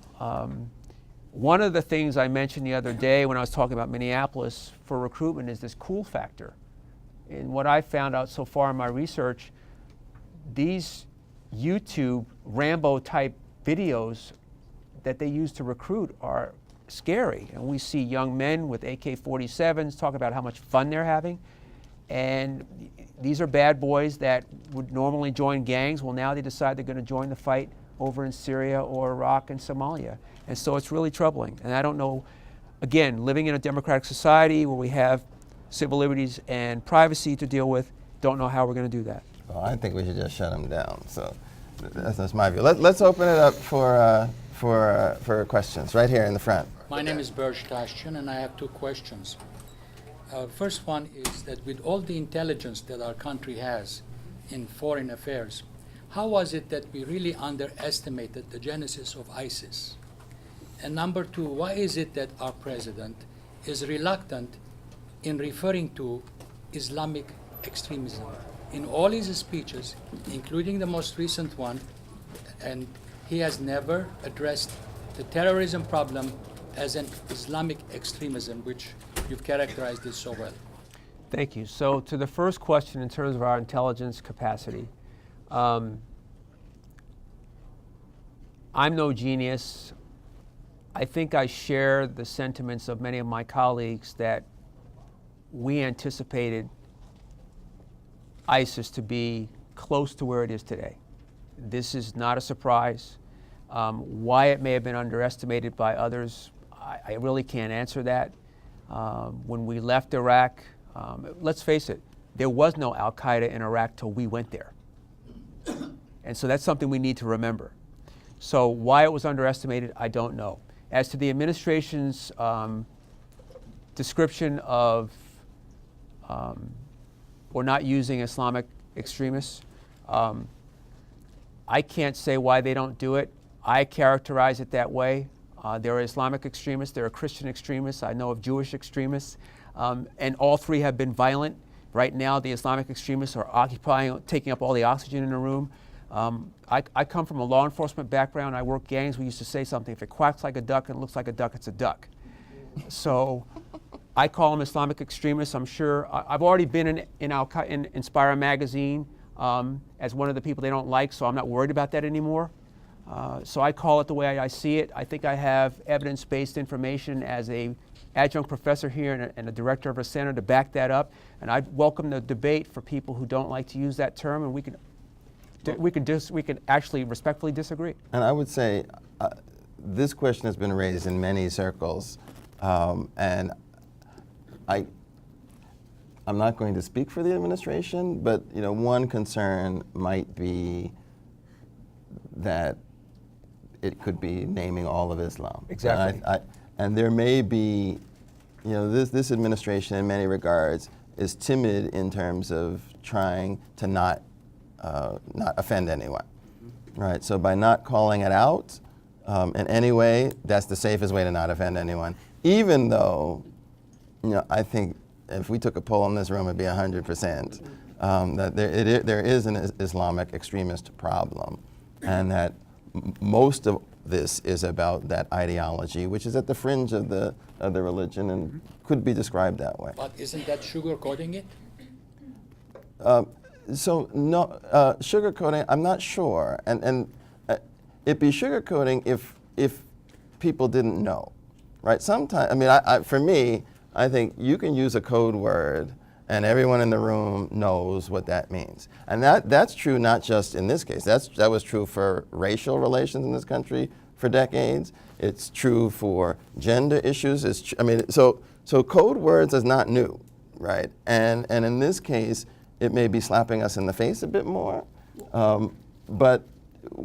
One of the things I mentioned the other day when I was talking about Minneapolis for recruitment is this cool factor. And what I found out so far in my research, these YouTube Rambo type videos that they use to recruit are scary. And we see young men with AK-47s talk about how much fun they're having. And these are bad boys that would normally join gangs. Well, now they decide they're going to join the fight over in Syria or Iraq and Somalia. And so it's really troubling. And I don't know, again, living in a democratic society where we have civil liberties and privacy to deal with, don't know how we're going to do that. Well, I think we should just shut them down. So that's my view. Let's open it up for questions right here in the front. My name is Bedrosian, and I have 2 questions. First one is that with all the intelligence that our country has in foreign affairs, how was it that we really underestimated the genesis of ISIS? And number 2, why is it that our president is reluctant in referring to Islamic extremism? In all his speeches, including the most recent one, and he has never addressed the terrorism problem as an Islamic extremism, which you've characterized it so well. Thank you. So to the first question in terms of our intelligence capacity, I'm no genius. I think I share the sentiments of many of my colleagues that we anticipated ISIS to be close to where it is today. This is not a surprise. Why it may have been underestimated by others, I really can't answer that. When we left Iraq, let's face it, there was no Al-Qaeda in Iraq till we went there. And so that's something we need to remember. So why it was underestimated, I don't know. As to the administration's description of or not using Islamic extremists, I can't say why they don't do it. I characterize it that way. There are Islamic extremists, there are Christian extremists, I know of Jewish extremists, and all 3 have been violent. Right now, the Islamic extremists are taking up all the oxygen in the room. I come from a law enforcement background. I work gangs. We used to say something, if it quacks like a duck and looks like a duck, it's a duck. So I call them Islamic extremists. I'm sure, I've already been in Inspire magazine as one of the people they don't like, so I'm not worried about that anymore. So I call it the way I see it. I think I have evidence-based information as a adjunct professor here and a director of a center to back that up. And I welcome the debate for people who don't like to use that term, and we can actually respectfully disagree. And I would say this question has been raised in many circles, and I'm not going to speak for the administration, but one concern might be that it could be naming all of Islam. Exactly. And there may be, this administration in many regards is timid in terms of trying to not offend anyone, right? So by not calling it out in any way, that's the safest way to not offend anyone. Even though, I think if we took a poll in this room, it'd be 100% that there is an Islamic extremist problem, and that most of this is about that ideology, which is at the fringe of the religion and could be described that way. But isn't that sugarcoating it? So no, sugarcoating, I'm not sure, and it'd be sugarcoating if people didn't know, right? Sometimes, for me, I think you can use a code word and everyone in the room knows what that means. And that's true not just in this case. That was true for racial relations in this country for decades. It's true for gender issues. So code words is not new, right? And in this case, it may be slapping us in the face a bit more. But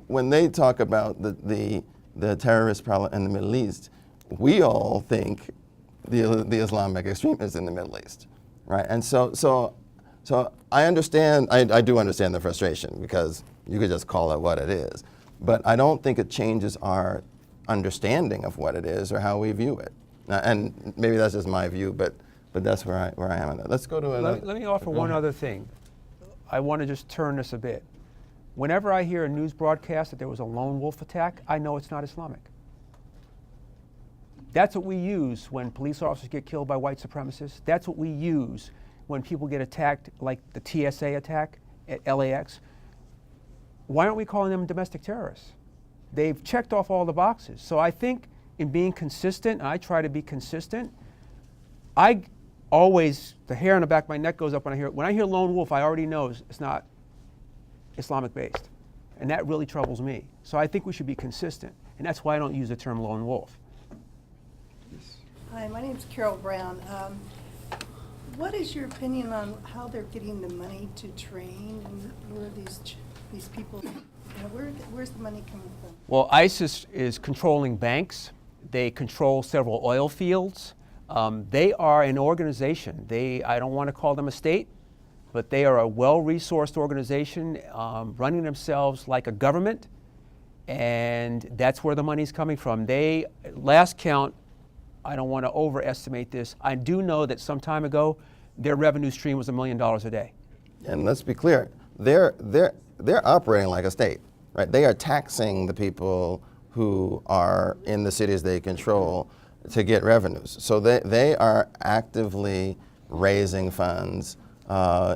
when they talk about the terrorist problem in the Middle East, we all think the Islamic extremists in the Middle East. Right, and so I understand. I do understand the frustration because you could just call it what it is, but I don't think it changes our understanding of what it is or how we view it. And maybe that's just my view, but that's where I am on that. Let's go to another. Let me offer one other thing. I want to just turn this a bit. Whenever I hear a news broadcast that there was a lone wolf attack, I know it's not Islamic. That's what we use when police officers get killed by white supremacists. That's what we use when people get attacked, like the TSA attack at LAX. Why aren't we calling them domestic terrorists? They've checked off all the boxes. So I think in being consistent, and I try to be consistent, I always, the hair on the back of my neck goes up when I hear lone wolf, I already know it's not Islamic based. And that really troubles me. So I think we should be consistent. And that's why I don't use the term lone wolf. Hi, my name's Carol Brown. What is your opinion on how they're getting the money to train, and where are these people, where's the money coming from? Well, ISIS is controlling banks. They control several oil fields. They are an organization. I don't want to call them a state, but they are a well-resourced organization running themselves like a government, and that's where the money's coming from. Last count, I don't want to overestimate this. I do know that some time ago, their revenue stream was $1 million a day. And let's be clear, they're operating like a state, right? They are taxing the people who are in the cities they control to get revenues. So they are actively raising funds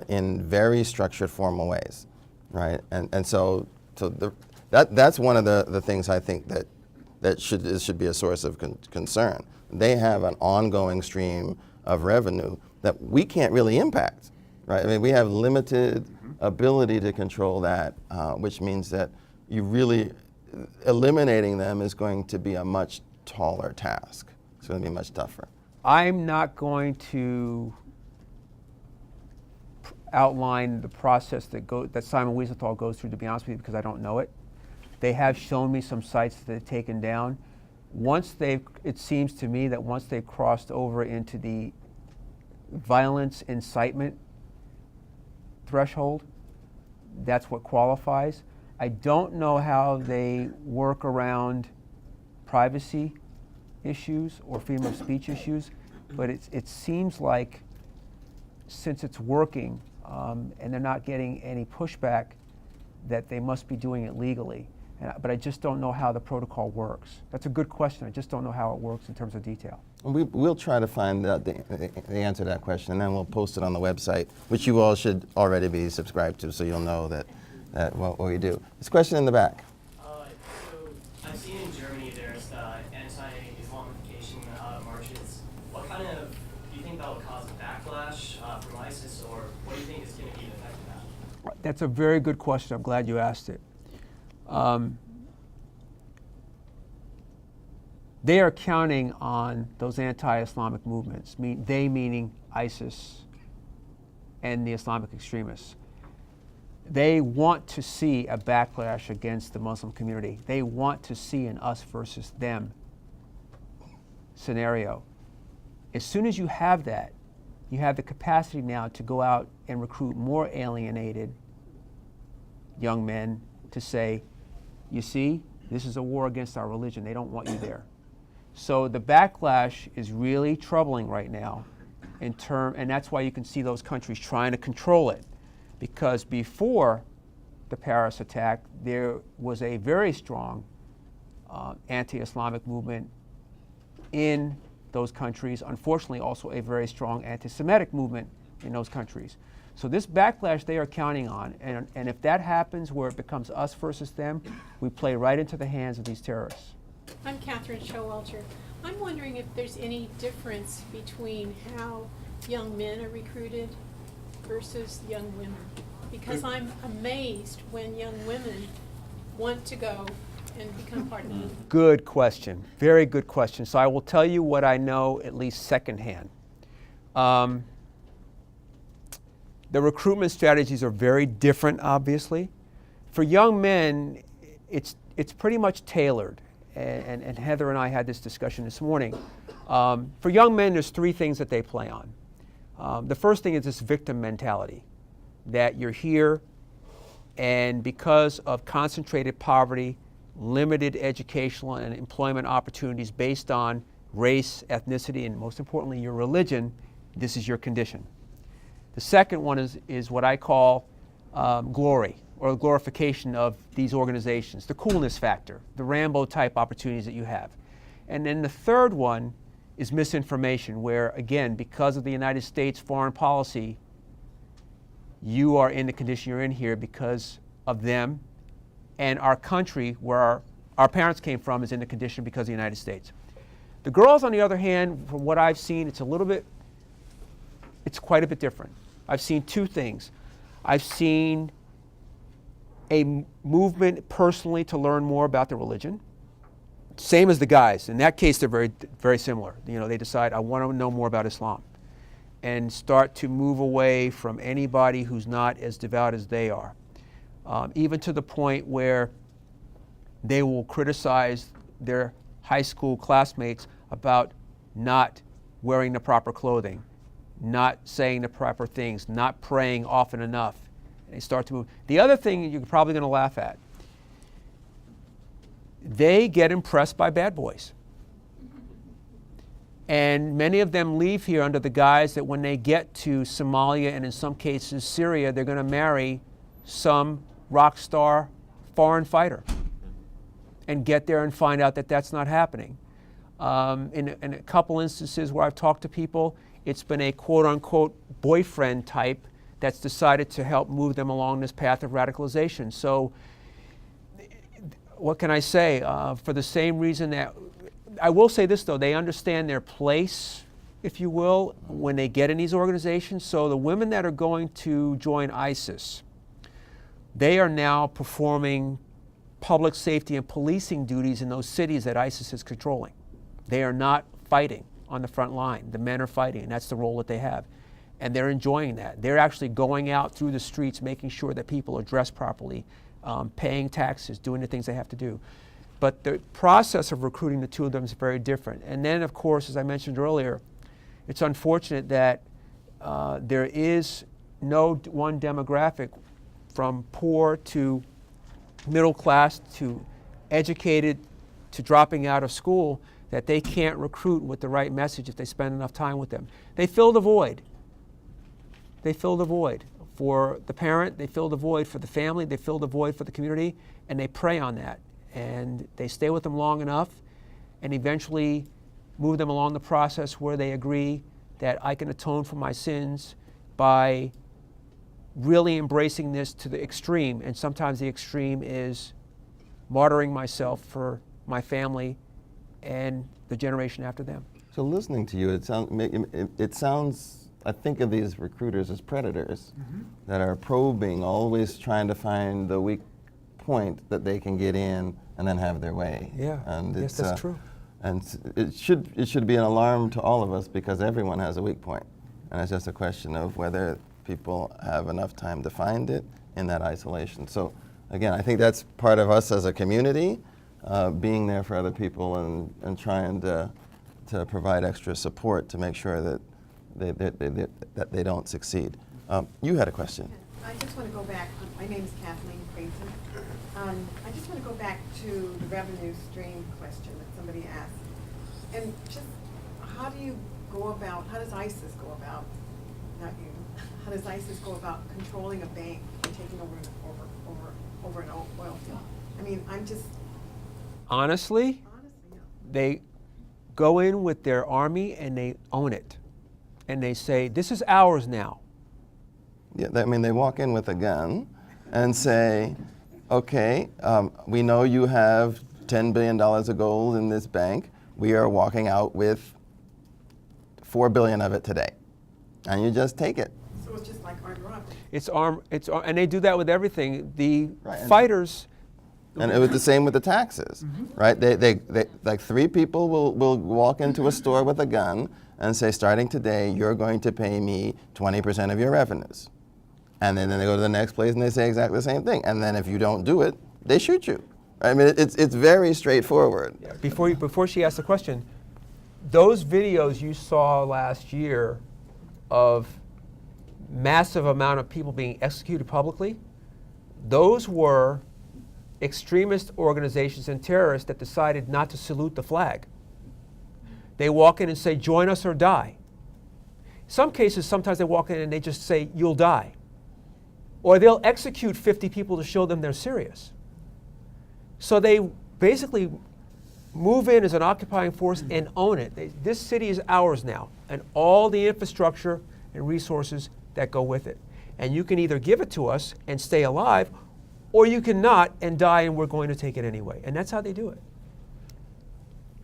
in very structured, formal ways, right? And so that's one of the things I think that should be a source of concern. They have an ongoing stream of revenue that we can't really impact, right? I mean, we have limited ability to control that, which means that you really, eliminating them is going to be a much taller task. It's going to be much tougher. I'm not going to outline the process that Simon Wiesenthal goes through, to be honest with you, because I don't know it. They have shown me some sites that they've taken down. It seems to me that once they've crossed over into the violence incitement threshold, that's what qualifies. I don't know how they work around privacy issues or freedom of speech issues, but it seems like since it's working and they're not getting any pushback, that they must be doing it legally. But I just don't know how the protocol works. That's a good question. I just don't know how it works in terms of detail. We'll try to find the answer to that question, and then we'll post it on the website, which you all should already be subscribed to, so you'll know that what we do. This question in the back. So I've seen in Germany there's anti-Islamification marches. What kind of, do you think that will cause a backlash from ISIS, or what do you think is going to be the effect of that? That's a very good question. I'm glad you asked it. They are counting on those anti-Islamic movements, they meaning ISIS and the Islamic extremists. They want to see a backlash against the Muslim community. They want to see an us versus them scenario. As soon as you have that, you have the capacity now to go out and recruit more alienated young men to say, you see, this is a war against our religion. They don't want you there. So the backlash is really troubling right now and that's why you can see those countries trying to control it. Because before the Paris attack, there was a very strong anti-Islamic movement in those countries. Unfortunately, also a very strong anti-Semitic movement in those countries. So this backlash they are counting on, and if that happens where it becomes us versus them, we play right into the hands of these terrorists. I'm Catherine Showalter. I'm wondering if there's any difference between how young men are recruited versus young women. Because I'm amazed when young women want to go and become part of the movement. Good question. Very good question. So I will tell you what I know at least secondhand. The recruitment strategies are very different, obviously. For young men, it's pretty much tailored. And Heather and I had this discussion this morning. For young men, there's three things that they play on. The first thing is this victim mentality, that you're here, and because of concentrated poverty, limited educational and employment opportunities based on race, ethnicity, and most importantly, your religion, this is your condition. The second one is what I call glory, or glorification of these organizations, the coolness factor, the Rambo type opportunities that you have. And then the third one is misinformation, where again, because of the United States foreign policy, you are in the condition you're in here because of them, and our country, where our parents came from, is in the condition because of the United States. The girls, on the other hand, from what I've seen, it's quite a bit different. I've seen two things. I've seen a movement personally to learn more about their religion. Same as the guys. In that case, they're very, very similar. You know, they decide, I want to know more about Islam, and start to move away from anybody who's not as devout as they are. Even to the point where they will criticize their high school classmates about not wearing the proper clothing, not saying the proper things, not praying often enough. And they start to move. The other thing you're probably going to laugh at, they get impressed by bad boys. And many of them leave here under the guise that when they get to Somalia and in some cases Syria, they're going to marry some rock star foreign fighter, and get there and find out that that's not happening. In a couple instances where I've talked to people, it's been a quote-unquote boyfriend type that's decided to help move them along this path of radicalization. So what can I say? For the same reason that, I will say this though, they understand their place, if you will, when they get in these organizations. So the women that are going to join ISIS, they are now performing public safety and policing duties in those cities that ISIS is controlling. They are not fighting on the front line. The men are fighting, and that's the role that they have. And they're enjoying that. They're actually going out through the streets, making sure that people are dressed properly, paying taxes, doing the things they have to do. But the process of recruiting the two of them is very different. And then, of course, as I mentioned earlier, it's unfortunate that there is no one demographic, from poor to middle class to educated to dropping out of school, that they can't recruit with the right message if they spend enough time with them. They fill the void. They fill the void for the parent, they fill the void for the family, they fill the void for the community, and they prey on that. And they stay with them long enough and eventually move them along the process where they agree that I can atone for my sins by really embracing this to the extreme. And sometimes the extreme is martyring myself for my family and the generation after them. So listening to you, it sounds, I think of these recruiters as predators that are probing, always trying to find the weak point that they can get in and then have their way. Yeah, and yes, that's true. And it should be an alarm to all of us, because everyone has a weak point. And it's just a question of whether people have enough time to find it in that isolation. So again, I think that's part of us as a community, being there for other people and trying to provide extra support to make sure that they don't succeed. You had a question. I just want to go back. My name is Kathleen Creighton. I just want to go back to the revenue stream question that somebody asked. And just how do you go about, how does ISIS go about, not you, how does ISIS go about controlling a bank and taking over an oil field? I mean, I'm just... Honestly, yeah. they go in with their army and they own it. And they say, this is ours now. Yeah, I mean, they walk in with a gun and say, okay, we know you have $10 billion of gold in this bank. We are walking out with $4 billion of it today. And you just take it. So it's just like armed robbery. And they do that with everything. The Right, and- fighters, And it was the same with the taxes, right? They like 3 people will walk into a store with a gun and say, starting today, you're going to pay me 20% of your revenues. And then they go to the next place and they say exactly the same thing. And then if you don't do it, they shoot you. I mean, it's very straightforward. before she asked the question, those videos you saw last year of massive amount of people being executed publicly, those were extremist organizations and terrorists that decided not to salute the flag. They walk in and say, join us or die. Some cases, sometimes they walk in and they just say, you'll die. Or they'll execute 50 people to show them they're serious. So they basically move in as an occupying force and own it. This city is ours now, and all the infrastructure and resources that go with it. And you can either give it to us and stay alive, or you can not and die, and we're going to take it anyway. And that's how they do it.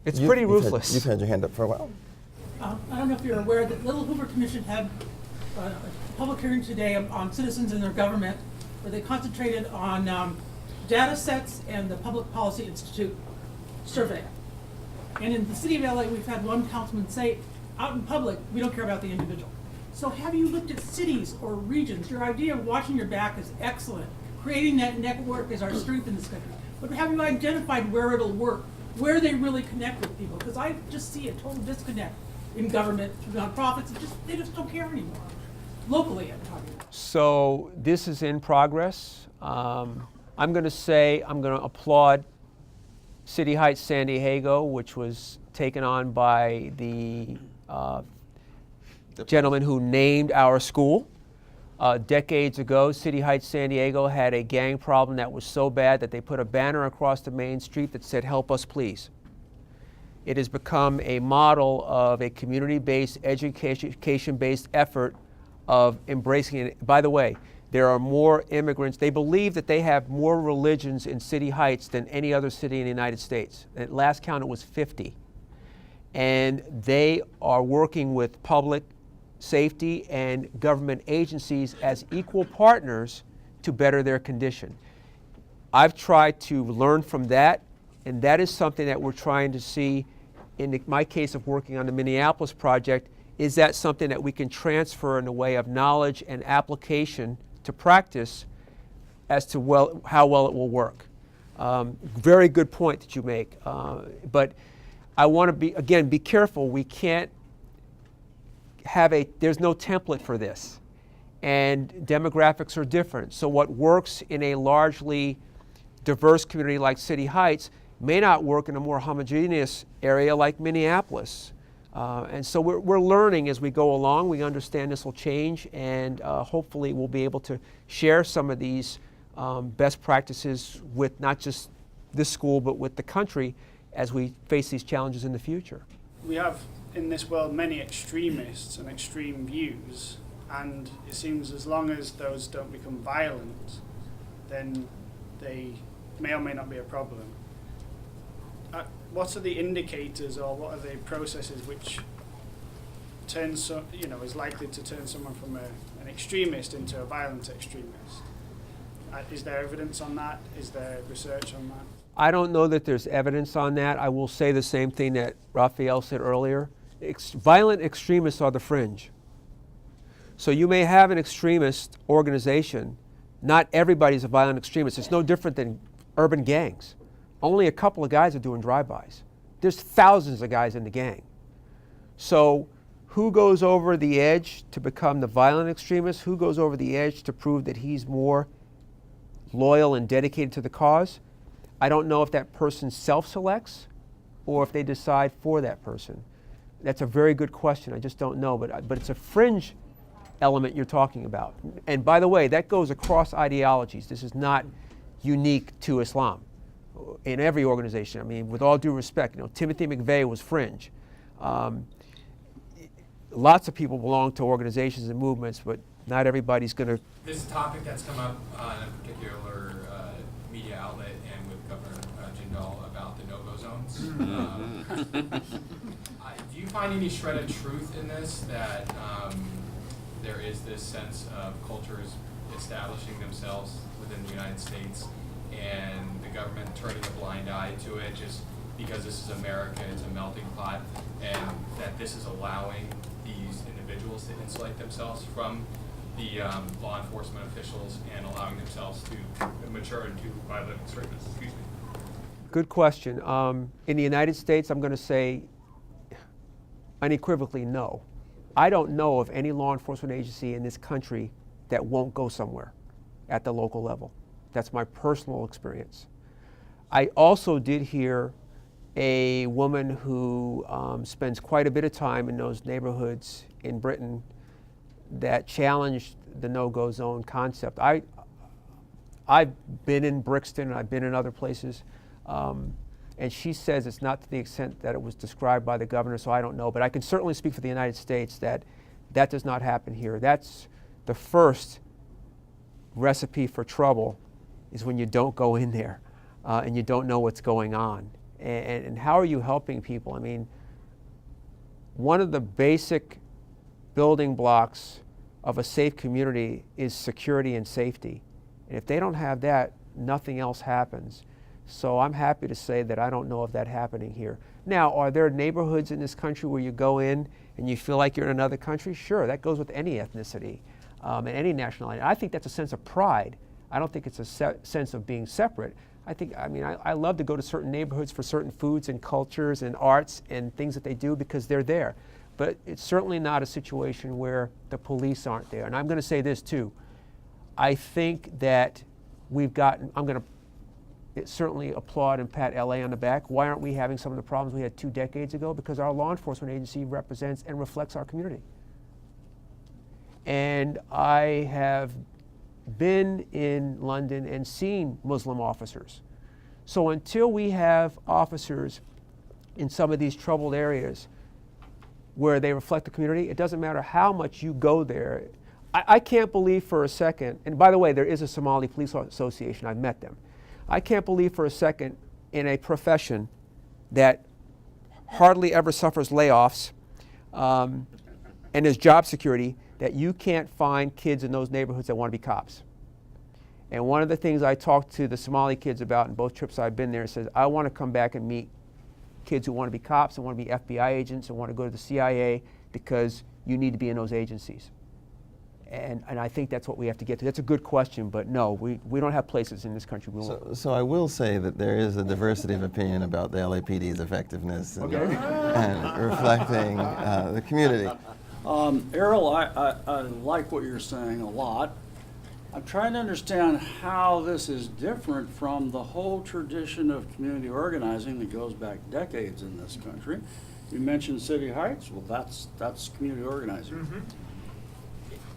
It's pretty ruthless. You've had your hand up for a while. I don't know if you're aware that Little Hoover Commission had a public hearing today on citizens and their government, where they concentrated on data sets and the Public Policy Institute survey. And in the city of LA, we've had one councilman say, out in public, we don't care about the individual. So have you looked at cities or regions? Your idea of watching your back is excellent. Creating that network is our strength in this country. But have you identified where it'll work, where they really connect with people? Because I just see a total disconnect in government, through nonprofits. They just don't care anymore. Locally, I'm talking about. So this is in progress. I'm going to applaud City Heights San Diego, which was taken on by the gentleman who named our school. Decades ago, City Heights San Diego had a gang problem that was so bad that they put a banner across the main street that said, help us please. It has become a model of a community-based, education-based effort of embracing it. By the way, there are more immigrants. They believe that they have more religions in City Heights than any other city in the United States. At last count, it was 50. And they are working with public safety and government agencies as equal partners to better their condition. I've tried to learn from that, and that is something that we're trying to see in my case of working on the Minneapolis project. Is that something that we can transfer in a way of knowledge and application to practice as to how well it will work? Very good point that you make. But I want to be careful. We can't there's no template for this. And demographics are different. So what works in a largely diverse community like City Heights may not work in a more homogeneous area like Minneapolis. And so we're learning as we go along. We understand this will change, and hopefully we'll be able to share some of these best practices with not just this school, but with the country as we face these challenges in the future. We have in this world many extremists and extreme views, and it seems as long as those don't become violent, then they may or may not be a problem. What are the indicators, or what are the processes which is likely to turn someone from an extremist into a violent extremist? Is there evidence on that? Is there research on that? I don't know that there's evidence on that. I will say the same thing that Raphael said earlier. Violent extremists are the fringe. So you may have an extremist organization. Not everybody's a violent extremist. It's no different than urban gangs. Only a couple of guys are doing drive-bys. There's thousands of guys in the gang. So who goes over the edge to become the violent extremist? Who goes over the edge to prove that he's more loyal and dedicated to the cause? I don't know if that person self-selects or if they decide for that person. That's a very good question. I just don't know, but it's a fringe element you're talking about. And by the way, that goes across ideologies. This is not unique to Islam. In every organization, I mean, with all due respect, Timothy McVeigh was fringe. Lots of people belong to organizations and movements, but not everybody's going to. This is a topic that's come up on a particular media outlet and with Governor Jindal about the no-go zones. Do you find any shred of truth in this, that there is this sense of cultures establishing themselves within the United States and the government turning a blind eye to it just because this is America, it's a melting pot, and that this is allowing these individuals to insulate themselves from the law enforcement officials and allowing themselves to mature into violent extremists? Excuse me. Good question. In the United States, I'm going to say unequivocally no. I don't know of any law enforcement agency in this country that won't go somewhere at the local level. That's my personal experience. I also did hear a woman who spends quite a bit of time in those neighborhoods in Britain that challenged the no-go zone concept. I've been in Brixton, I've been in other places, and she says it's not to the extent that it was described by the governor, so I don't know. But I can certainly speak for the United States that that does not happen here. That's the first recipe for trouble, is when you don't go in there and you don't know what's going on. And how are you helping people? I mean, one of the basic building blocks of a safe community is security and safety. And if they don't have that, nothing else happens. So I'm happy to say that I don't know of that happening here. Now, are there neighborhoods in this country where you go in and you feel like you're in another country? Sure, that goes with any ethnicity and any nationality. I think that's a sense of pride. I don't think it's a sense of being separate. I love to go to certain neighborhoods for certain foods and cultures and arts and things that they do because they're there. But it's certainly not a situation where the police aren't there. And I'm going to say this too. I think that we've gotten, I'm going to certainly applaud and pat LA on the back. Why aren't we having some of the problems we had 2 decades ago? Because our law enforcement agency represents and reflects our community. And I have been in London and seen Muslim officers. So until we have officers in some of these troubled areas where they reflect the community, it doesn't matter how much you go there. I can't believe for a second, and by the way, there is a Somali Police Association, I've met them. I can't believe for a second in a profession that hardly ever suffers layoffs and there's job security, that you can't find kids in those neighborhoods that want to be cops. And one of the things I talked to the Somali kids about in both trips I've been there says, I want to come back and meet kids who want to be cops and want to be FBI agents and want to go to the CIA because you need to be in those agencies. And I think that's what we have to get to. That's a good question, but no, we don't have places in this country. So I will say that there is a diversity of opinion about the LAPD's effectiveness and, and reflecting the community. Erroll, I like what you're saying a lot. I'm trying to understand how this is different from the whole tradition of community organizing that goes back decades in this country. You mentioned City Heights. Well, that's community organizing. Mm-hmm.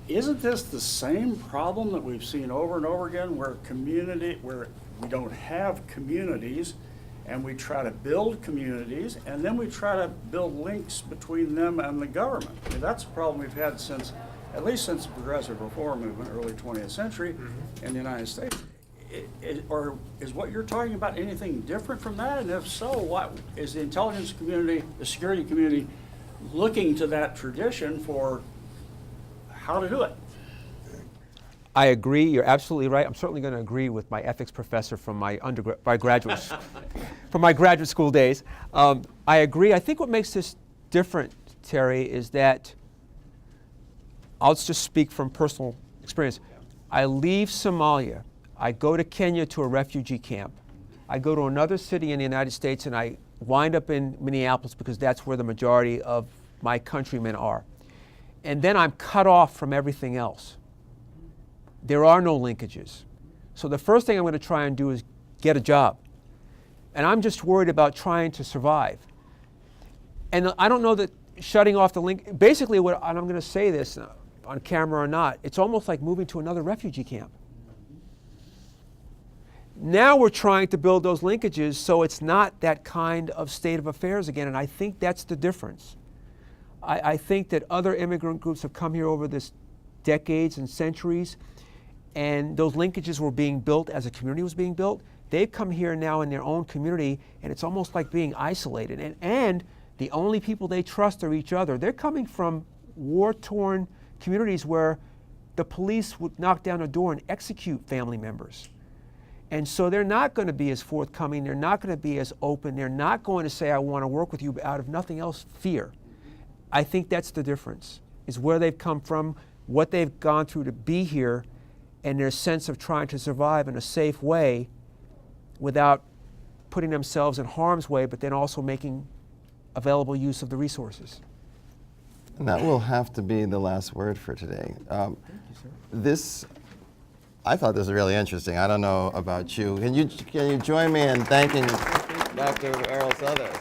Isn't this the same problem that we've seen over and over again, where we don't have communities, and we try to build communities, and then we try to build links between them and the government? I mean, that's a problem we've had at least since the Progressive Reform Movement, early 20th century, in the United States. Or is what you're talking about anything different from that? And if so, what is the intelligence community, the security community, looking to that tradition for how to do it? I agree. You're absolutely right. I'm certainly going to agree with my ethics professor from my graduate school days. I agree. I think what makes this different, Terry, is that I'll just speak from personal experience. I leave Somalia, I go to Kenya to a refugee camp. I go to another city in the United States and I wind up in Minneapolis because that's where the majority of my countrymen are. And then I'm cut off from everything else. There are no linkages. So the first thing I'm going to try and do is get a job. And I'm just worried about trying to survive. And I don't know that shutting off the link, basically what, and I'm going to say this on camera or not, it's almost like moving to another refugee camp. Now we're trying to build those linkages so it's not that kind of state of affairs again, and I think that's the difference. I think that other immigrant groups have come here over this decades and centuries, and those linkages were being built as a community was being built. They've come here now in their own community, and it's almost like being isolated. And the only people they trust are each other. They're coming from war-torn communities where the police would knock down a door and execute family members. And so they're not going to be as forthcoming, they're not going to be as open, they're not going to say, I want to work with you out of nothing else, fear. I think that's the difference, is where they've come from, what they've gone through to be here, and their sense of trying to survive in a safe way without putting themselves in harm's way, but then also making available use of the resources. And that will have to be the last word for today. Thank you, sir. I thought this was really interesting. I don't know about you. Can you join me in thanking Dr. Erroll Southers?